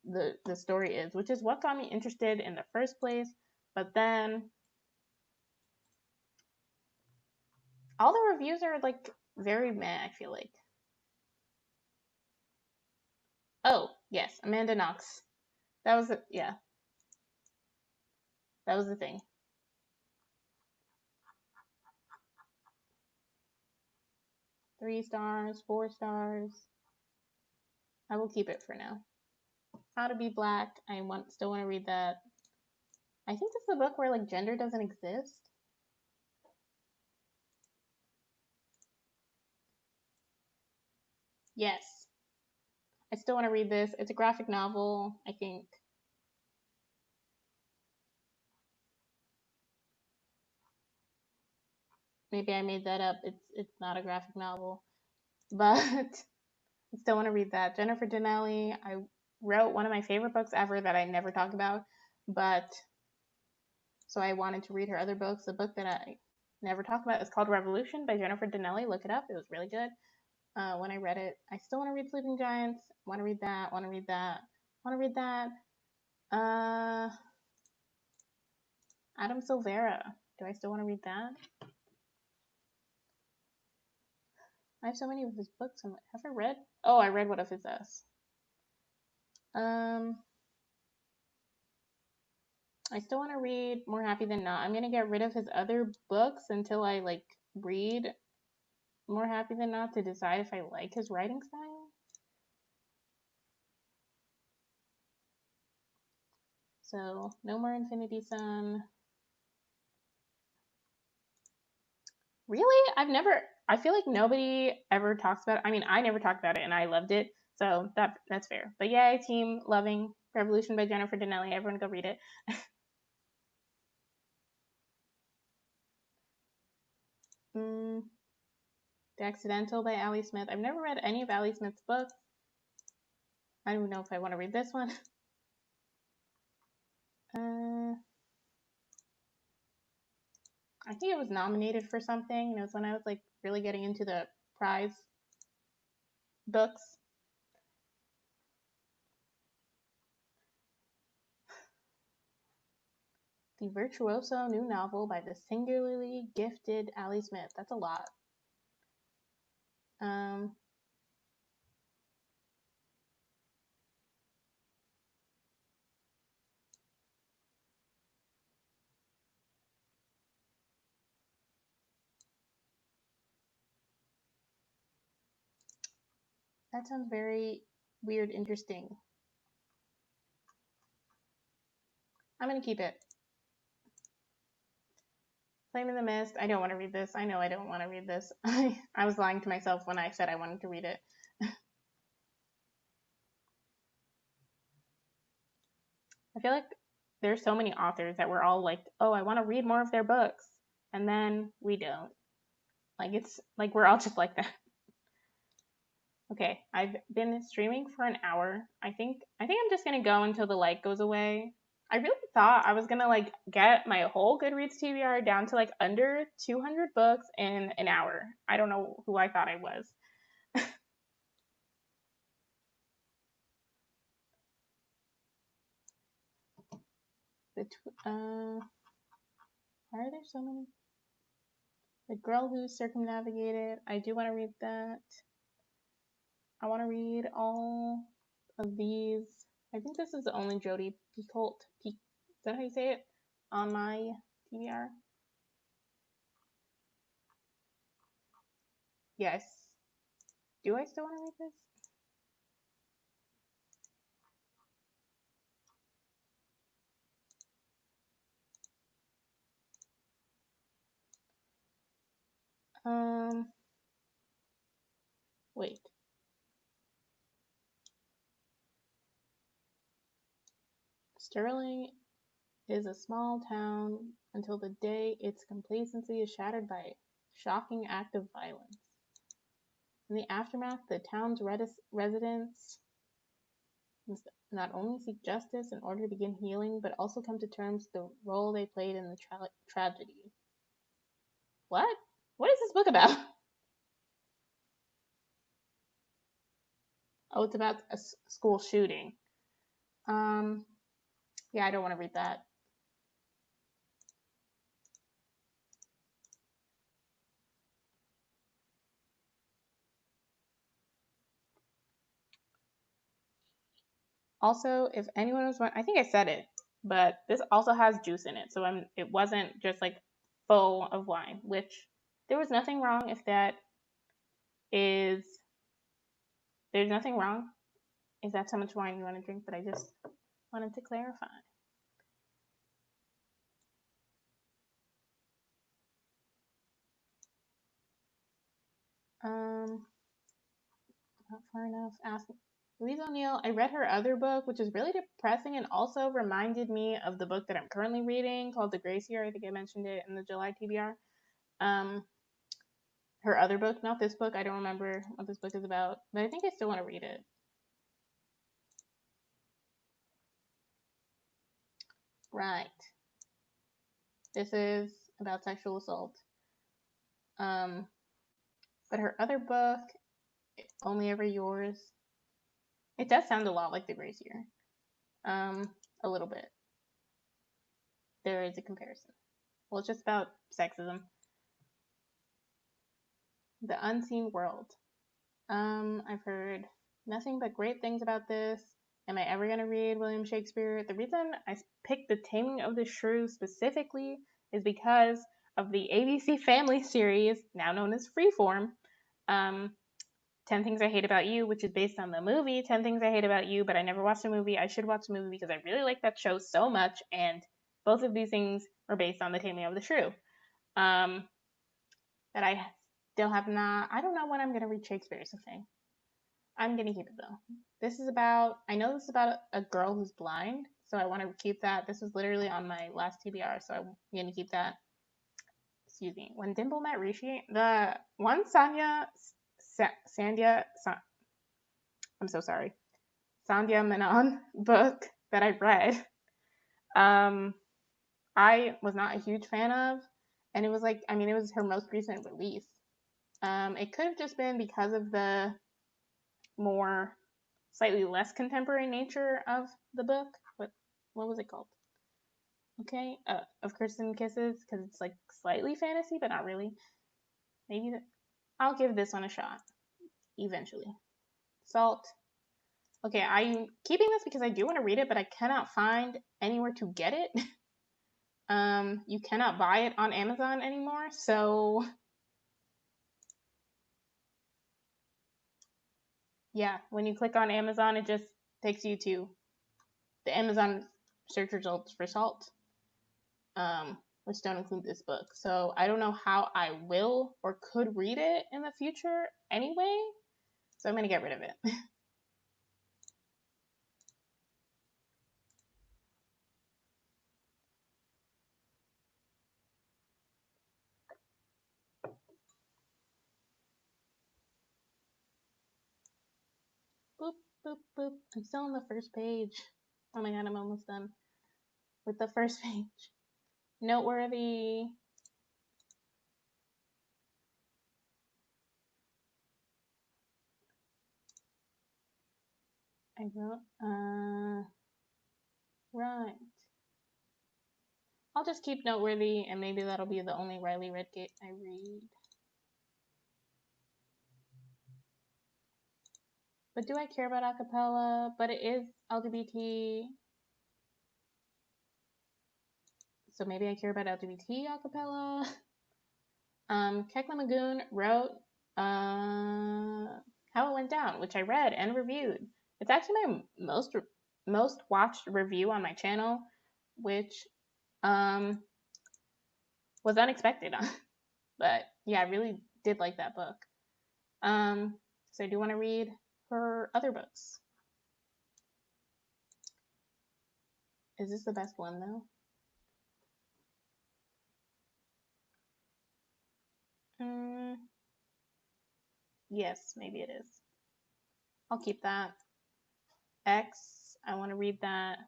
the story is, which is what got me interested in the first place. But then all the reviews are like very meh, I feel like. Oh, yes, Amanda Knox. That was it. Yeah. That was the thing. Three stars, 4 stars. I will keep it for now. How to Be Black. I still want to read that. I think this is a book where like gender doesn't exist. Yes. I still want to read this. It's a graphic novel, I think. Maybe I made that up. It's not a graphic novel. But I still want to read that. Jennifer Donnelly. I wrote one of my favorite books ever that I never talk about, but so I wanted to read her other books. The book that I never talk about is called Revolution by Jennifer Donnelly. Look it up. It was really good. When I read it, I still want to read Sleeping Giants. Want to read that. Want to read that. Want to read that. Adam Silvera. Do I still want to read that? I have so many of his books. Have I read? Oh, I read What If It's Us. I still want to read More Happy Than Not. I'm going to get rid of his other books until I like read More Happy Than Not to decide if I like his writing style. So, No More Infinity Sun. Really? I feel like nobody ever talks about it. I mean, I never talked about it and I loved it. So that's fair. But yay, team loving Revolution by Jennifer Donnelly. Everyone go read it. The Accidental by Allie Smith. I've never read any of Allie Smith's books. I don't know if I want to read this one. I think it was nominated for something. It was when I was like really getting into the prize books. The Virtuoso new novel by the singularly gifted Ali Smith. That's a lot. That sounds very weird, interesting. I'm gonna keep it. Flame in the Mist. I don't want to read this. I know I don't want to read this. I was lying to myself when I said I wanted to read it. I feel like there's so many authors that we're all like, oh, I want to read more of their books. And then we don't. Like, it's like we're all just like that. Okay, I've been streaming for an hour. I think I'm just gonna go until the light goes away. I really thought I was gonna like get my whole Goodreads TBR down to like under 200 books in an hour. I don't know who I thought I was. Why are there so many? The Girl Who Circumnavigated. I do want to read that. I want to read all of these. I think this is the only Jodi Picoult. Is that how you say it? On my TBR. Yes. Do I still want to read this? Wait. Sterling is a small town until the day its complacency is shattered by a shocking act of violence. In the aftermath, the town's residents must not only seek justice in order to begin healing, but also come to terms with the role they played in the tragedy. What? What is this book about? Oh, it's about a school shooting. Yeah, I don't want to read that. Also, if anyone was wondering, I think I said it, but this also has juice in it, so it wasn't just like full of wine, which there was nothing wrong if that is, there's nothing wrong if that's how much wine you want to drink, but I just wanted to clarify. Not far enough. Ask Louise O'Neill. I read her other book, which is really depressing and also reminded me of the book that I'm currently reading called The Grace Year. I think I mentioned it in the July TBR. Her other book, not this book. I don't remember what this book is about, but I think I still want to read it. Right. This is about sexual assault. But her other book, Only Ever Yours, it does sound a lot like The Grace Year. A little bit. There is a comparison. Well, it's just about sexism. The Unseen World. I've heard nothing but great things about this. Am I ever going to read William Shakespeare? The reason I picked The Taming of the Shrew specifically is because of the ABC Family series, now known as Freeform, 10 Things I Hate About You, which is based on the movie 10 Things I Hate About You, but I never watched the movie. I should watch the movie because I really like that show so much, and both of these things are based on The Taming of the Shrew. That I still have not, I don't know when I'm going to read Shakespeare is the thing. I'm going to keep it though. I know this is about a girl who's blind, so I want to keep that. This was literally on my last TBR, so I'm going to keep that. Excuse me. When Dimple Met Rishi, the one Sandhya Menon book that I read, I was not a huge fan of, and it was it was her most recent release. It could have just been because of the more slightly less contemporary nature of the book. What was it called? Okay, of Kristen Kisses, because it's like slightly fantasy, but not really. Maybe I'll give this one a shot eventually. Salt. Okay, I'm keeping this because I do want to read it, but I cannot find anywhere to get it. You cannot buy it on Amazon anymore, so yeah, when you click on Amazon, it just takes you to the Amazon search results for Salt, which don't include this book. So I don't know how I will or could read it in the future anyway, so I'm gonna get rid of it. Boop, boop, boop. I'm still on the first page. Oh my god, I'm almost done with the first page. Noteworthy. I wrote, right. I'll just keep Noteworthy, and maybe that'll be the only Riley Redgate I read. But do I care about acapella? But it is LGBT. So maybe I care about LGBT acapella. Kekla Magoon wrote How It Went Down, which I read and reviewed. It's actually my most watched review on my channel, which was unexpected. But yeah, I really did like that book. So I do want to read her other books. Is this the best one though? Yes, maybe it is. I'll keep that. X, I want to read that.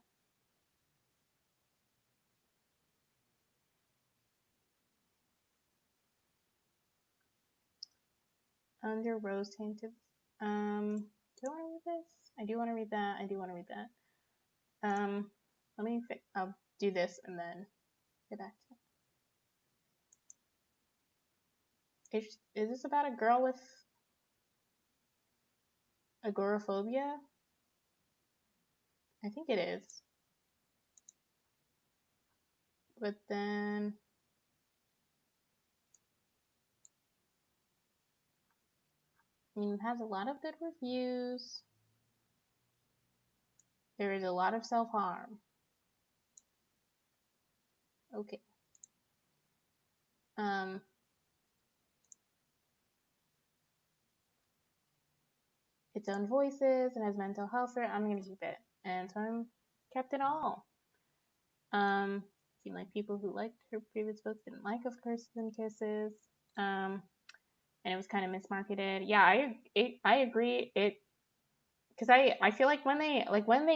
Under Rose Tainted. Do I want to read this? I do want to read that. I do want to read that. Let me. I'll do this and then get back to it. Is this about a girl with agoraphobia? I think it is. But then it has a lot of good reviews. There is a lot of self-harm. Okay. Its own voices. It has mental health. I'm gonna keep it, and so I'm kept it all. Seemed like people who liked her previous books didn't like Of Kirsten Kisses. And it was kind of mismarketed. Yeah, I agree. It because I feel like when they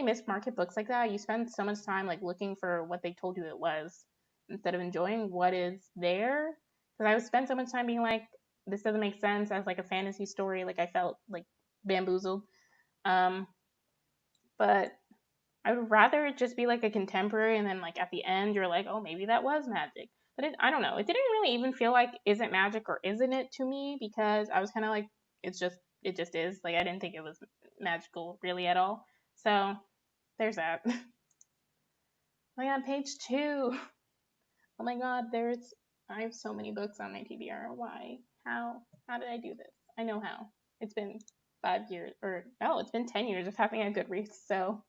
mismarket books like that, you spend so much time like looking for what they told you it was instead of enjoying what is there. Because I would spend so much time being like, this doesn't make sense as like a fantasy story. Like I felt like bamboozled. But I would rather it just be like a contemporary, and then like at the end you're like, oh, maybe that was magic. But I don't know. It didn't really even feel like is it magic or isn't it to me, because I was kind of like it just is. Like I didn't think it was magical really at all. So there's that. Oh my god, page 2. Oh my god, I have so many books on my TBR. Why? How did I do this? I know how. It's been 5 years, or no, it's been 10 years of having a Goodreads. So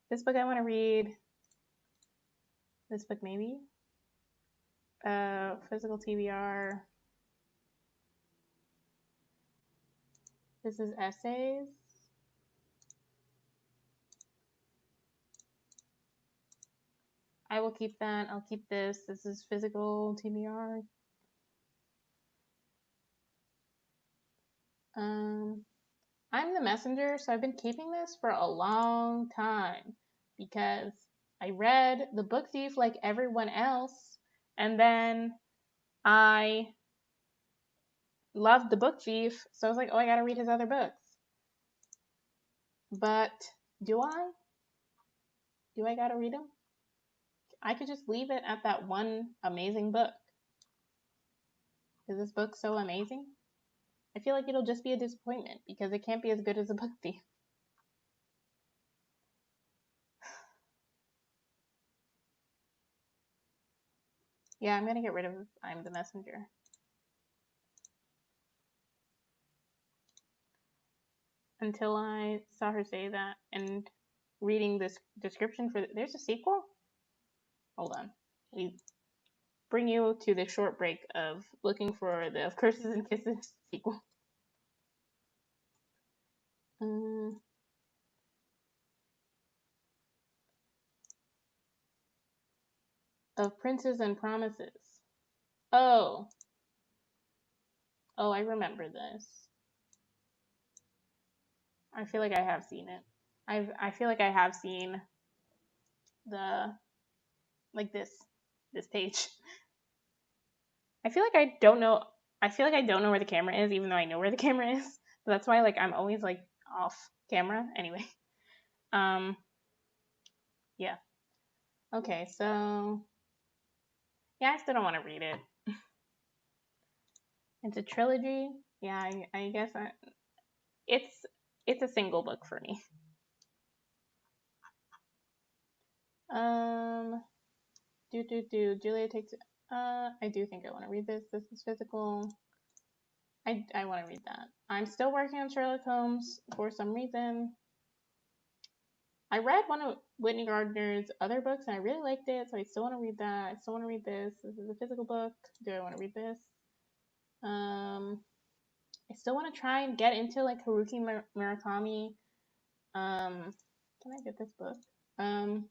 this book I want to read. This book maybe. Physical TBR. This is essays. I will keep that. I'll keep this. This is physical TBR. I'm the messenger, so I've been keeping this for a long time because I read The Book Thief like everyone else, and then I loved The Book Thief, so I was like, oh, I gotta read his other books. But do I? Do I gotta read them? I could just leave it at that one amazing book. Is this book so amazing? I feel like it'll just be a disappointment because it can't be as good as a book thief. Yeah, I'm gonna get rid of I'm the Messenger. Until I saw her say that and reading this description for there's a sequel? Hold on. We bring you to the short break of looking for the Curses and Kisses sequel. Of Princes and Promises. Oh, I remember this. I feel like I have seen it. I feel like I have seen the like this page. I feel like I don't know. I feel like I don't know where the camera is, even though I know where the camera is. So that's why like I'm always like off camera. Anyway, yeah. Okay, so yeah, I still don't want to read it. It's a trilogy. Yeah, I guess it's a single book for me. Julia takes. I do think I want to read this. This is physical. I want to read that. I'm still working on Sherlock Holmes for some reason. I read one of Whitney Gardner's other books and I really liked it, so I still want to read that. I still want to read this. This is a physical book. Do I want to read this? I still want to try and get into like Haruki Murakami. Can I get this book? And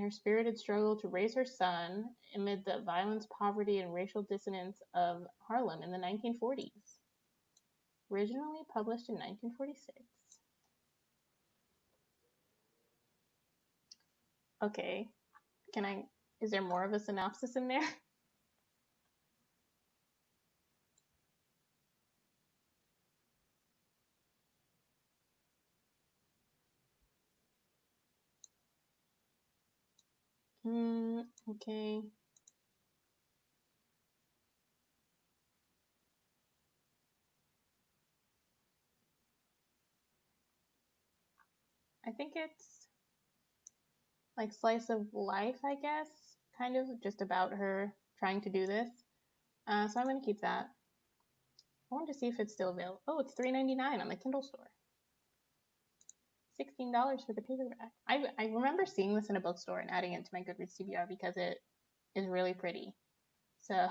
her spirited struggle to raise her son amid the violence, poverty, and racial dissonance of Harlem in the 1940s. Originally published in 1946. Okay, is there more of a synopsis in there? Okay. I think it's like slice of life, I guess, kind of just about her trying to do this. So I'm gonna keep that. I want to see if it's still available. Oh, it's $3.99 on the Kindle store. $16 for the paperback. I remember seeing this in a bookstore and adding it to my Goodreads TBR because it is really pretty. So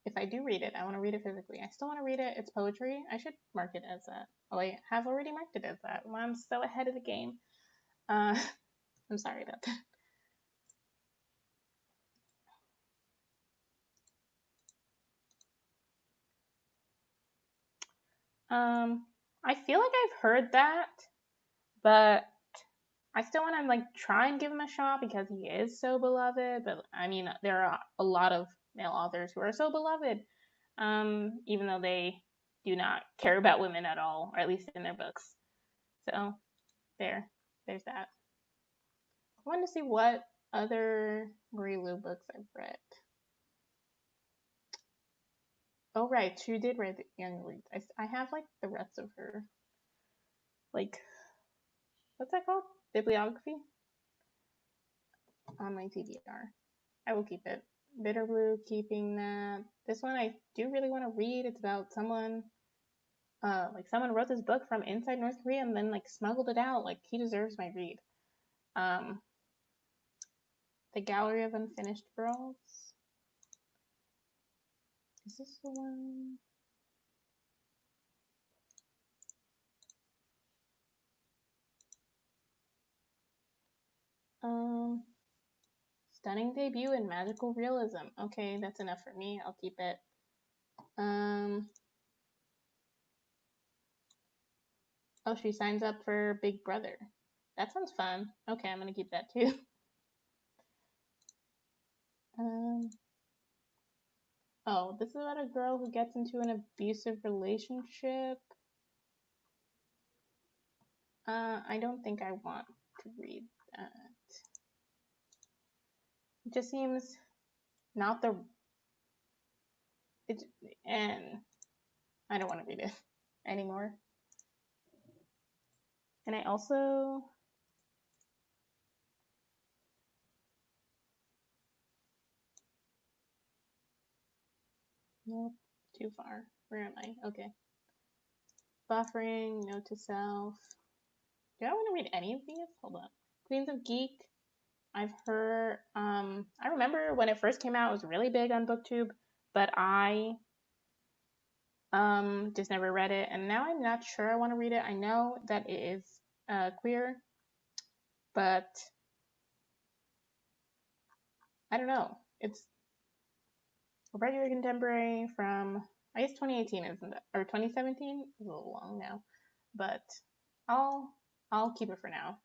if I do read it, I want to read it physically. I still want to read it. It's poetry. I should mark it as that. Oh, I have already marked it as that. Well, I'm so ahead of the game. I'm sorry about that. I feel like I've heard that, but I still want to like try and give him a shot because he is so beloved. But I mean, there are a lot of male authors who are so beloved, even though they do not care about women at all, or at least in their books. So there's that. I wanted to see what other Marie Lu books I've read. Oh right, she did write the Young Reads. I have like the rest of her, like what's that called? Bibliography on my TBR. I will keep it. Bitter Blue, keeping that. This one I do really want to read. It's about someone, like someone wrote this book from inside North Korea and then like smuggled it out. Like he deserves my read. The Gallery of Unfinished Girls. Is this the one? Stunning debut in magical realism. Okay, that's enough for me. I'll keep it. Oh, she signs up for Big Brother. That sounds fun. Okay, I'm gonna keep that too. Oh, this is about a girl who gets into an abusive relationship. I don't think I want to read that. It just seems not the it, and I don't want to read it anymore. And I also nope, too far. Where am I? Okay. Buffering, note to self. Do I want to read any of these? Hold on. Queens of Geek. I've heard I remember when it first came out, it was really big on BookTube, but I just never read it, and now I'm not sure I want to read it. I know that it is queer, but I don't know. It's a regular contemporary from, I guess 2018 isn't that, or 2017? It's a little long now, but I'll keep it for now.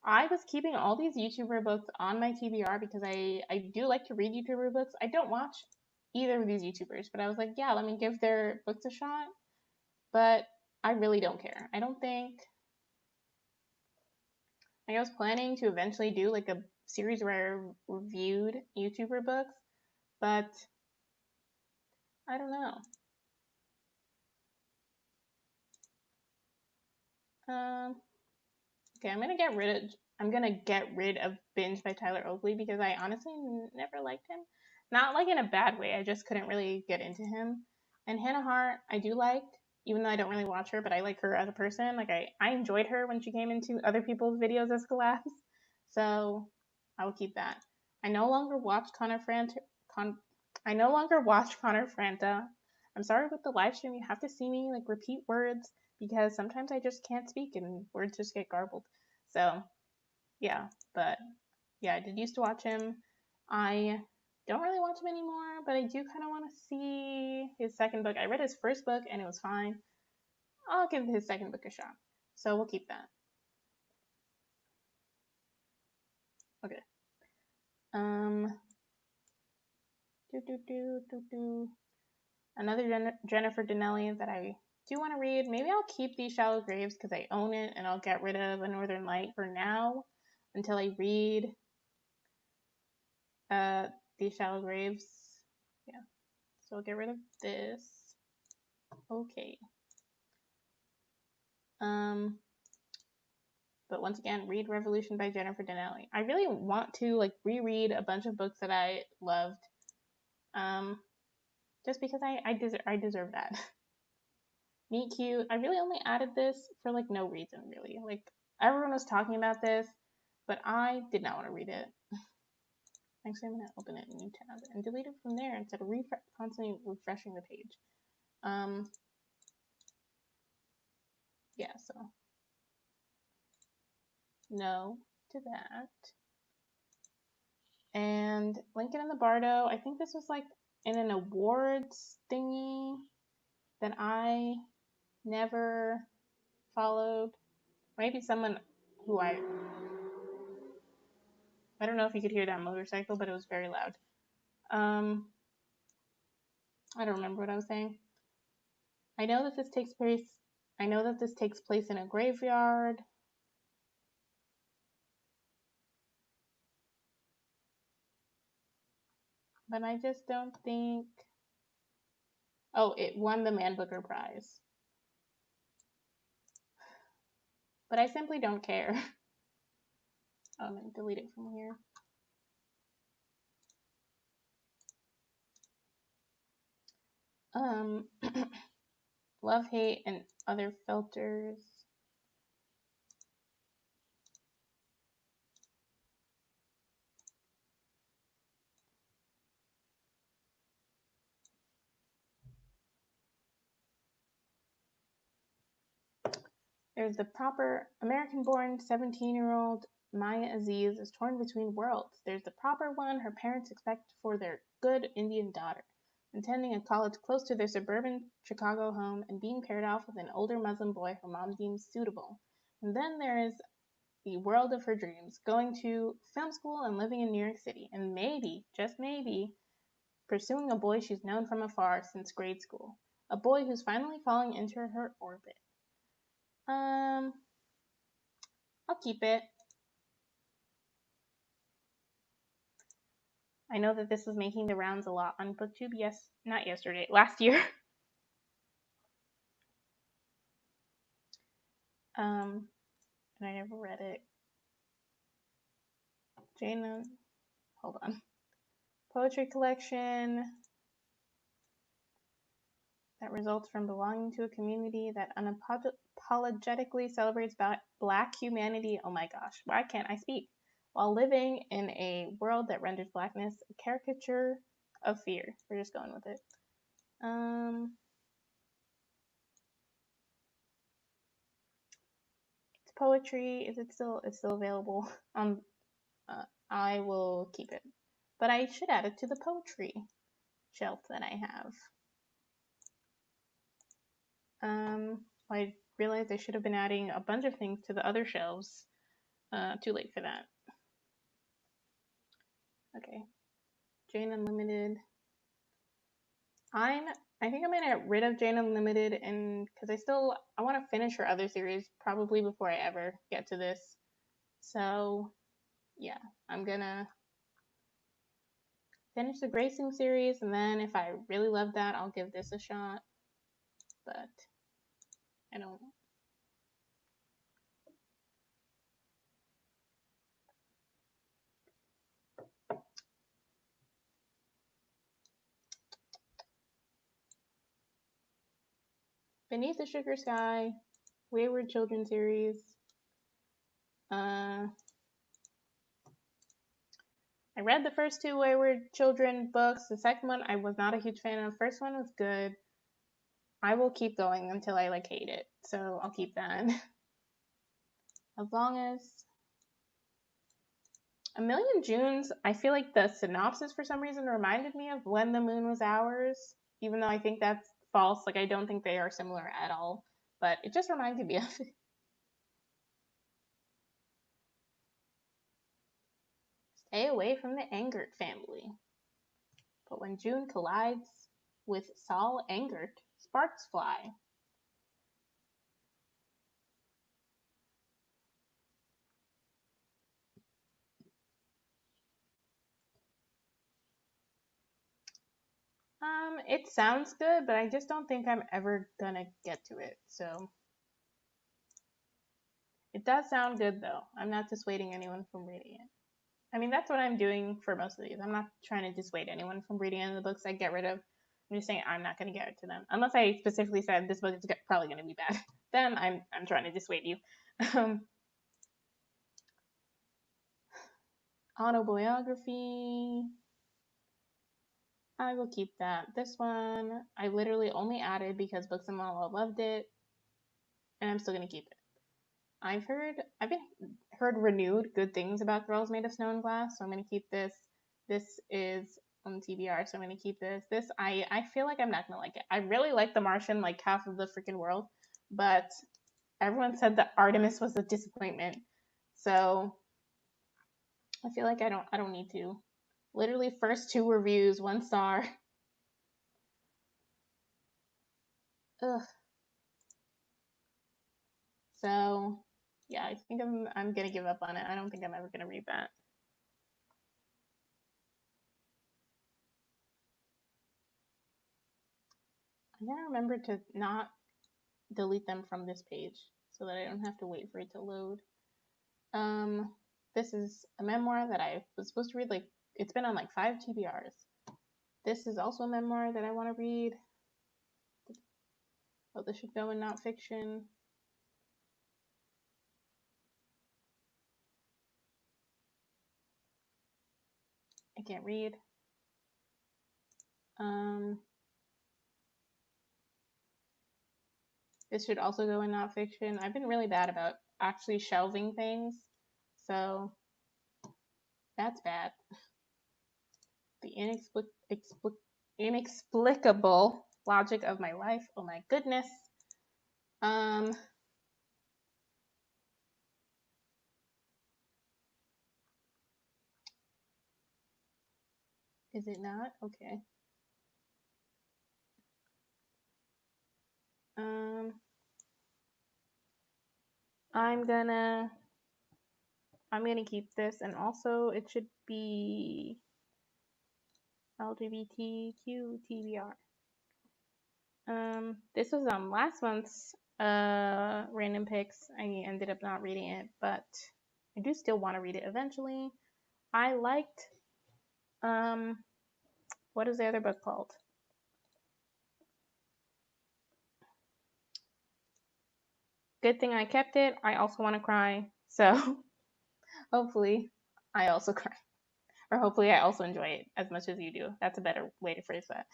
I was keeping all these YouTuber books on my TBR because I do like to read YouTuber books. I don't watch either of these YouTubers, but I was like, yeah, let me give their books a shot. But I really don't care. I don't think. I was planning to eventually do like a series where I reviewed YouTuber books, but I don't know. Okay, I'm gonna get rid of Binge by Tyler Oakley because I honestly never liked him. Not like in a bad way. I just couldn't really get into him. And Hannah Hart, I do like, even though I don't really watch her, but I like her as a person. Like I enjoyed her when she came into other people's videos as collabs. So I will keep that. I no longer watch I no longer watch Connor Franta. I'm sorry with the live stream, you have to see me like repeat words because sometimes I just can't speak and words just get garbled. So yeah, but yeah, I did used to watch him. I don't really watch him anymore, but I do kind of want to see his second book. I read his first book and it was fine. I'll give his second book a shot. So we'll keep that. Okay. Another Jennifer Donnelly that I do want to read. Maybe I'll keep These Shallow Graves because I own it, and I'll get rid of A Northern Light for now until I read These Shallow Graves. Yeah. So I'll get rid of this. Okay. But once again, read Revolution by Jennifer Donnelly. I really want to like reread a bunch of books that I loved. Just because I deserve that. Meet Cute. I really only added this for like no reason really. Like everyone was talking about this, but I did not want to read it. Actually, I'm gonna open it in a new tab and delete it from there instead of constantly refreshing the page. Yeah, so no to that. And Lincoln in the Bardo, I think this was like in an awards thingy that I never followed. Maybe someone who I don't know if you could hear that motorcycle, but it was very loud. I don't remember what I was saying. I know that this takes place in a graveyard. But I just don't think. Oh, it won the Man Booker Prize. But I simply don't care. Oh, I'm gonna delete it from here. Love, Hate, and Other Filters. There's the proper American-born 17-year-old Maya Aziz is torn between worlds. There's the proper one her parents expect for their good Indian daughter, attending a college close to their suburban Chicago home and being paired off with an older Muslim boy her mom deems suitable. And then there is the world of her dreams, going to film school and living in New York City, and maybe, just maybe, pursuing a boy she's known from afar since grade school. A boy who's finally falling into her orbit. I'll keep it. I know that this was making the rounds a lot on BookTube. Yes, not yesterday, last year. And I never read it. Jane, hold on. Poetry collection that results from belonging to a community that unapologetically celebrates Black humanity. Oh my gosh, why can't I speak? While living in a world that renders Blackness a caricature of fear. We're just going with it. It's poetry. Is it still? It's still available. I will keep it, but I should add it to the poetry shelf that I have. I realized I should have been adding a bunch of things to the other shelves. Too late for that. Okay, Jane Unlimited. I think I'm gonna get rid of Jane Unlimited, and because I want to finish her other series probably before I ever get to this. So yeah, I'm gonna finish the Gracing series, and then if I really love that, I'll give this a shot. But I don't. Beneath the Sugar Sky, Wayward Children series. I read the first two Wayward Children books. The second one I was not a huge fan of. The first one was good. I will keep going until I hate it. So I'll keep that. As long as A Million Junes, I feel like the synopsis for some reason reminded me of When the Moon Was Ours, even though I think that's false. I don't think they are similar at all, but it just reminded me of it. Stay away from the Engert family. But when June collides with Saul Engert, sparks fly. It sounds good, but I just don't think I'm ever gonna get to it. So it does sound good though. I'm not dissuading anyone from reading it. I mean, that's what I'm doing for most of these. I'm not trying to dissuade anyone from reading any of the books I get rid of. I'm just saying I'm not gonna get it to them unless I specifically said this book is probably gonna be bad. Then I'm trying to dissuade you. Autobiography. I will keep that. This one, I literally only added because Books and Mala loved it, and I'm still gonna keep it. I've heard renewed good things about Girls Made of Snow and Glass, so I'm gonna keep this. This is on TBR, so I'm gonna keep this. This I feel like I'm not gonna like it. I really like The Martian, like half of the freaking world, but everyone said that Artemis was a disappointment, so I feel like I don't need to. Literally, first two reviews, 1 star. Ugh. So yeah, I think I'm gonna give up on it. I don't think I'm ever gonna read that. I gotta remember to not delete them from this page so that I don't have to wait for it to load. This is a memoir that I was supposed to read. It's been on 5 TBRs. This is also a memoir that I want to read. Oh, this should go in not fiction. I can't read. This should also go in not fiction. I've been really bad about actually shelving things, so that's bad. The inexplicable logic of my life. Oh my goodness. Is it not? Okay. I'm gonna keep this, and also it should be LGBTQ TBR. This was on last month's random picks. I ended up not reading it, but I do still want to read it eventually. I liked what is the other book called? Good Thing I Kept It. I also want to cry. So hopefully I also cry. Or hopefully I also enjoy it as much as you do. That's a better way to phrase that.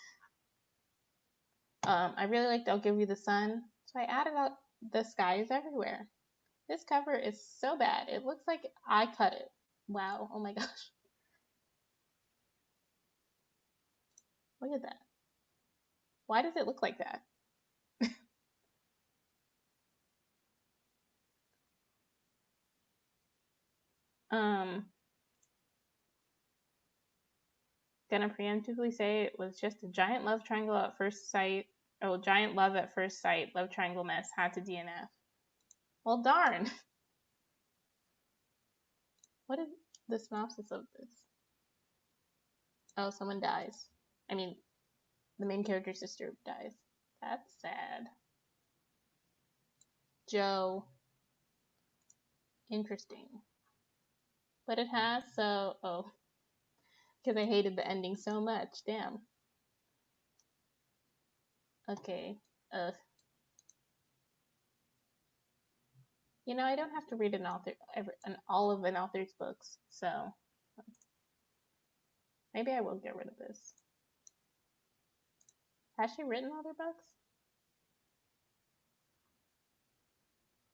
I really liked I'll Give You the Sun. So I added up The Sky Is Everywhere. This cover is so bad. It looks like I cut it. Wow. Oh my gosh. Look at that. Why does it look like that? Gonna preemptively say it was just a giant love triangle at first sight. Oh, giant love at first sight. Love triangle mess. Had to DNF. Well, darn. What is the synopsis of this? Oh, someone dies. I mean, the main character's sister dies. That's sad. Joe. Interesting. But it has, so, oh. Because I hated the ending so much. Damn. Okay. You know, I don't have to read all of an author's books, so maybe I will get rid of this. Has she written other books?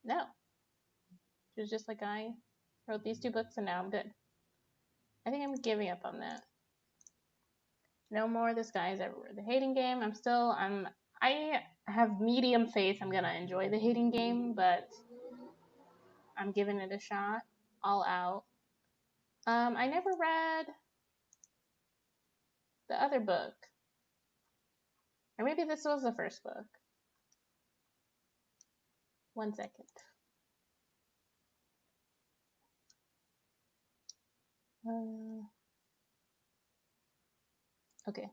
No. She was just like, I wrote these 2 books and now I'm good. I think I'm giving up on that. No more This Guy Is Everywhere. The Hating Game, I have medium faith I'm gonna enjoy The Hating Game, but I'm giving it a shot. All out. I never read the other book. Or maybe this was the first book. 1 second. Okay.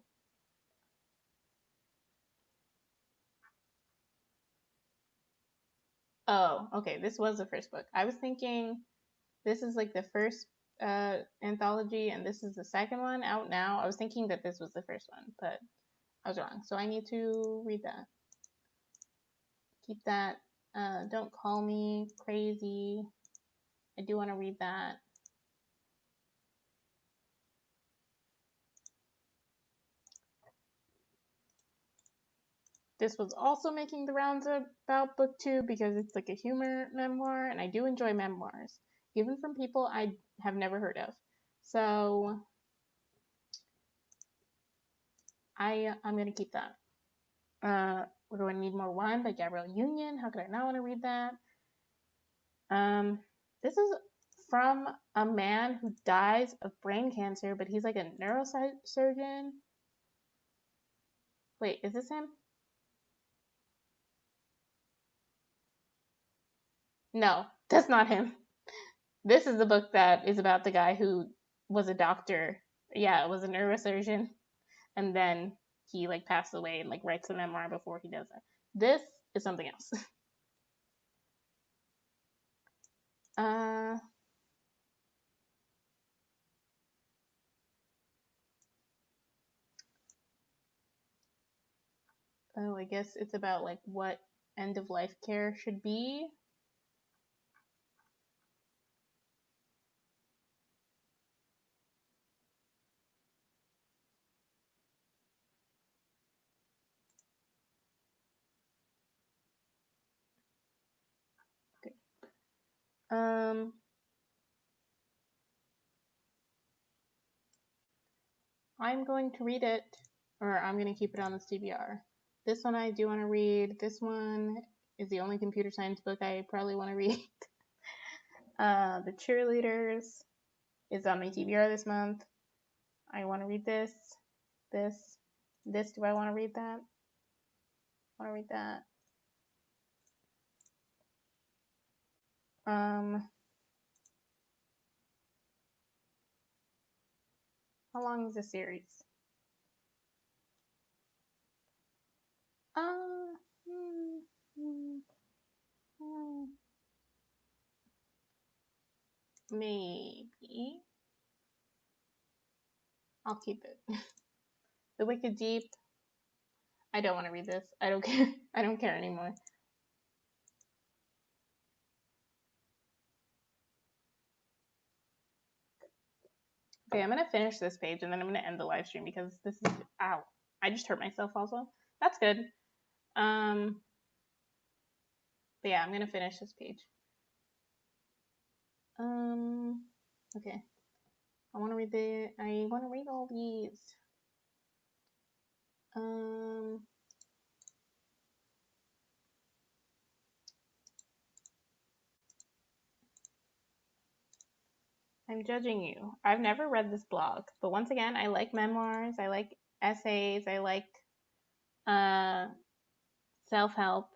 Oh, okay. This was the first book. I was thinking this is like the first anthology and this is the second one out now. I was thinking that this was the first one, but I was wrong. So I need to read that. Keep that. Don't Call Me Crazy. I do want to read that. This was also making the rounds about book 2 because it's like a humor memoir, and I do enjoy memoirs, even from people I have never heard of. So I'm gonna keep that. We're going to Need More Wine by Gabrielle Union. How could I not want to read that? This is from a man who dies of brain cancer, but he's like a neurosurgeon. Wait, is this him? No, that's not him. This is the book that is about the guy who was a doctor. Yeah, was a neurosurgeon, and then he like passed away and like writes a memoir before he does it. This is something else. Oh, I guess it's about like what end of life care should be. Okay. I'm going to read it, or I'm going to keep it on this TBR. This one I do want to read. This one is the only computer science book I probably want to read. The Cheerleaders is on my TBR this month. I want to read this. Do I want to read that? I want to read that. How long is the series? Hmm, hmm, hmm. Maybe. I'll keep it. The Wicked Deep. I don't want to read this. I don't care. I don't care anymore. Okay, I'm gonna finish this page and then I'm gonna end the live stream because this is ow. I just hurt myself also. That's good. But yeah, I'm gonna finish this page. Okay. I wanna read all these. I'm judging you. I've never read this blog, but once again, I like memoirs, I like essays, I like self-help.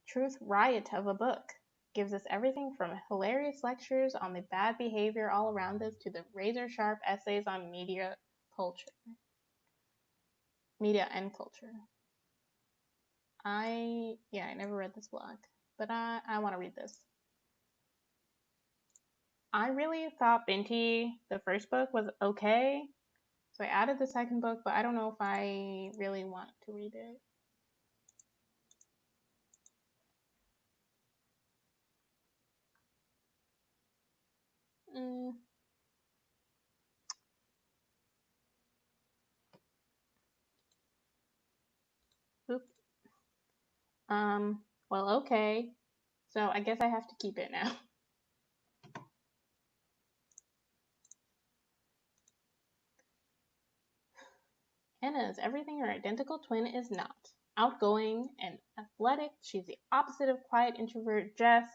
Truth riot of a book gives us everything from hilarious lectures on the bad behavior all around us to the razor-sharp essays on media and culture. I never read this blog, but I want to read this. I really thought Binti, the first book, was okay, so I added the second book, but I don't know if I really want to read it. Oop. Well, okay. So I guess I have to keep it now. Anna is everything her identical twin is not. Outgoing and athletic, she's the opposite of quiet introvert Jess.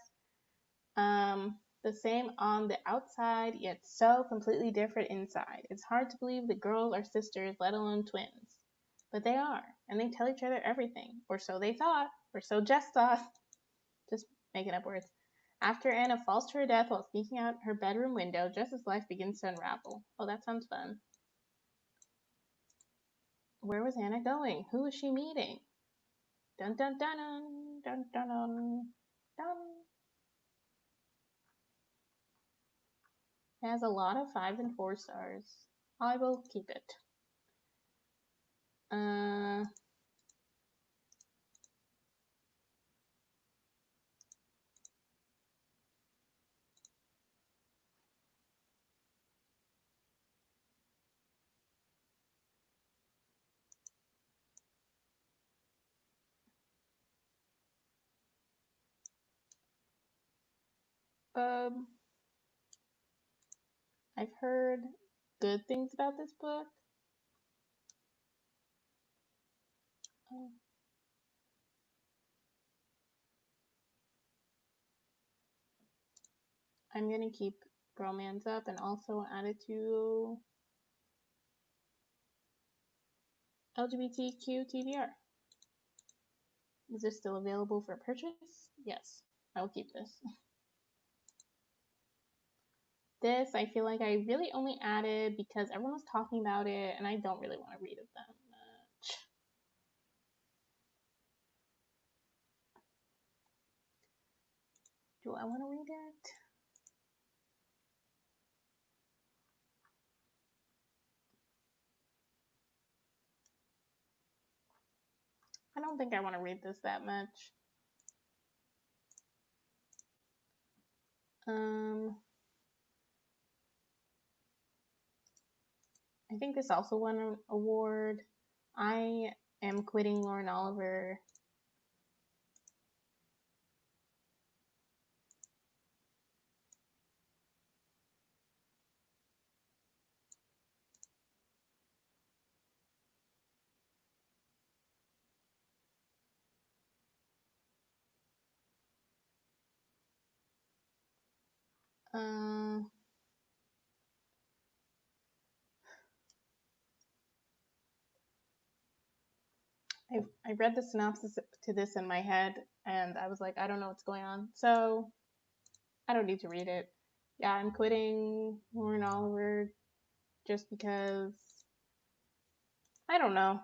The same on the outside, yet so completely different inside. It's hard to believe the girls are sisters, let alone twins. But they are, and they tell each other everything. Or so they thought, or so Jess thought. Just making up words. After Anna falls to her death while sneaking out her bedroom window, Jess's life begins to unravel. Oh, that sounds fun. Where was Anna going? Who was she meeting? Dun dun dun dun dun dun dun. Dun. It has a lot of 5 and 4 stars. I will keep it. I've heard good things about this book. I'm gonna keep romance up and also add it to LGBTQ TBR. Is this still available for purchase? Yes, I will keep this. This, I feel like I really only added because everyone was talking about it and I don't really want to read it that much. Do I want to read it? I don't think I want to read this that much. I think this also won an award. I am quitting Lauren Oliver. I read the synopsis to this in my head and I was like, I don't know what's going on. So I don't need to read it. Yeah, I'm quitting Lauren Oliver just because I don't know.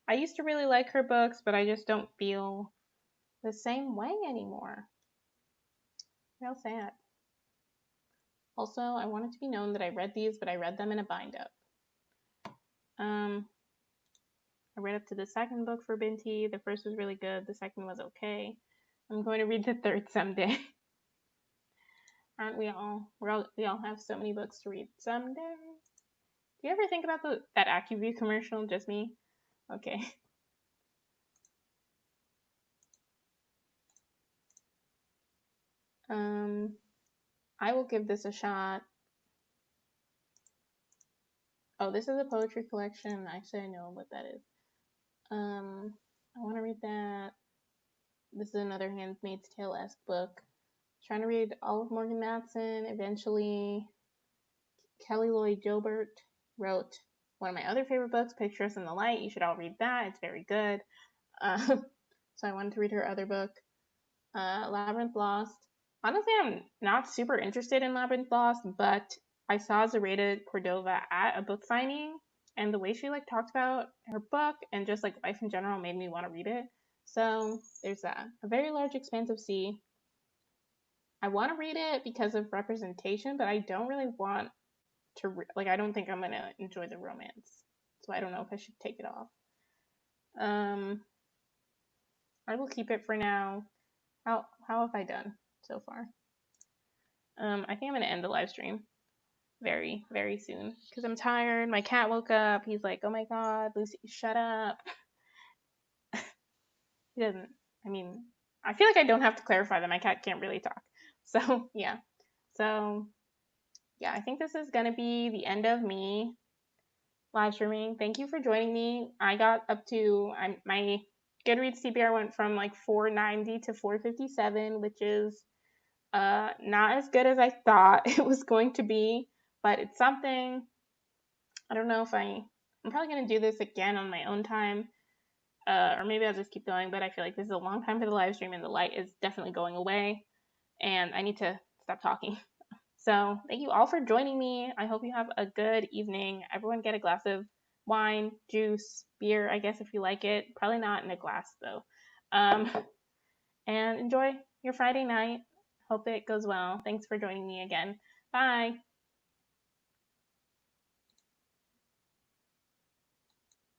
I used to really like her books, but I just don't feel the same way anymore. Real sad. Also, I want it to be known that I read these, but I read them in a bind up. I read up to the second book for Binti. The first was really good. The second was okay. I'm going to read the third someday. Aren't we all? We all have so many books to read someday. Do you ever think about that AccuView commercial? Just me? Okay. I will give this a shot. Oh, this is a poetry collection. Actually, I know what that is. I want to read that. This is another Handmaid's Tale-esque book. Trying to read all of Morgan Matson. Eventually, Kelly Lloyd Gilbert wrote one of my other favorite books, Pictures in the Light. You should all read that. It's very good. So I wanted to read her other book, Labyrinth Lost. Honestly, I'm not super interested in Labyrinth Lost, but I saw Zoraida Cordova at a book signing, and the way she talked about her book and just life in general made me want to read it. So there's that. A Very Large Expanse of Sea. I want to read it because of representation, but I don't really want to I don't think I'm gonna enjoy the romance, so I don't know if I should take it off. I will keep it for now. How have I done so far? I think I'm gonna end the live stream very, very soon because I'm tired. My cat woke up. He's like, "Oh my god, Lucy, shut up." He doesn't. I mean, I feel like I don't have to clarify that my cat can't really talk. So yeah. So yeah, I think this is gonna be the end of me live streaming. Thank you for joining me. I got up to my Goodreads TBR went from 490 to 457, which is not as good as I thought it was going to be, but it's something. I don't know if I'm probably gonna do this again on my own time, or maybe I'll just keep going. But I feel like this is a long time for the live stream, and the light is definitely going away, and I need to stop talking. So thank you all for joining me. I hope you have a good evening. Everyone get a glass of wine, juice, beer, I guess if you like it. Probably not in a glass though. And enjoy your Friday night. Hope it goes well. Thanks for joining me again. Bye.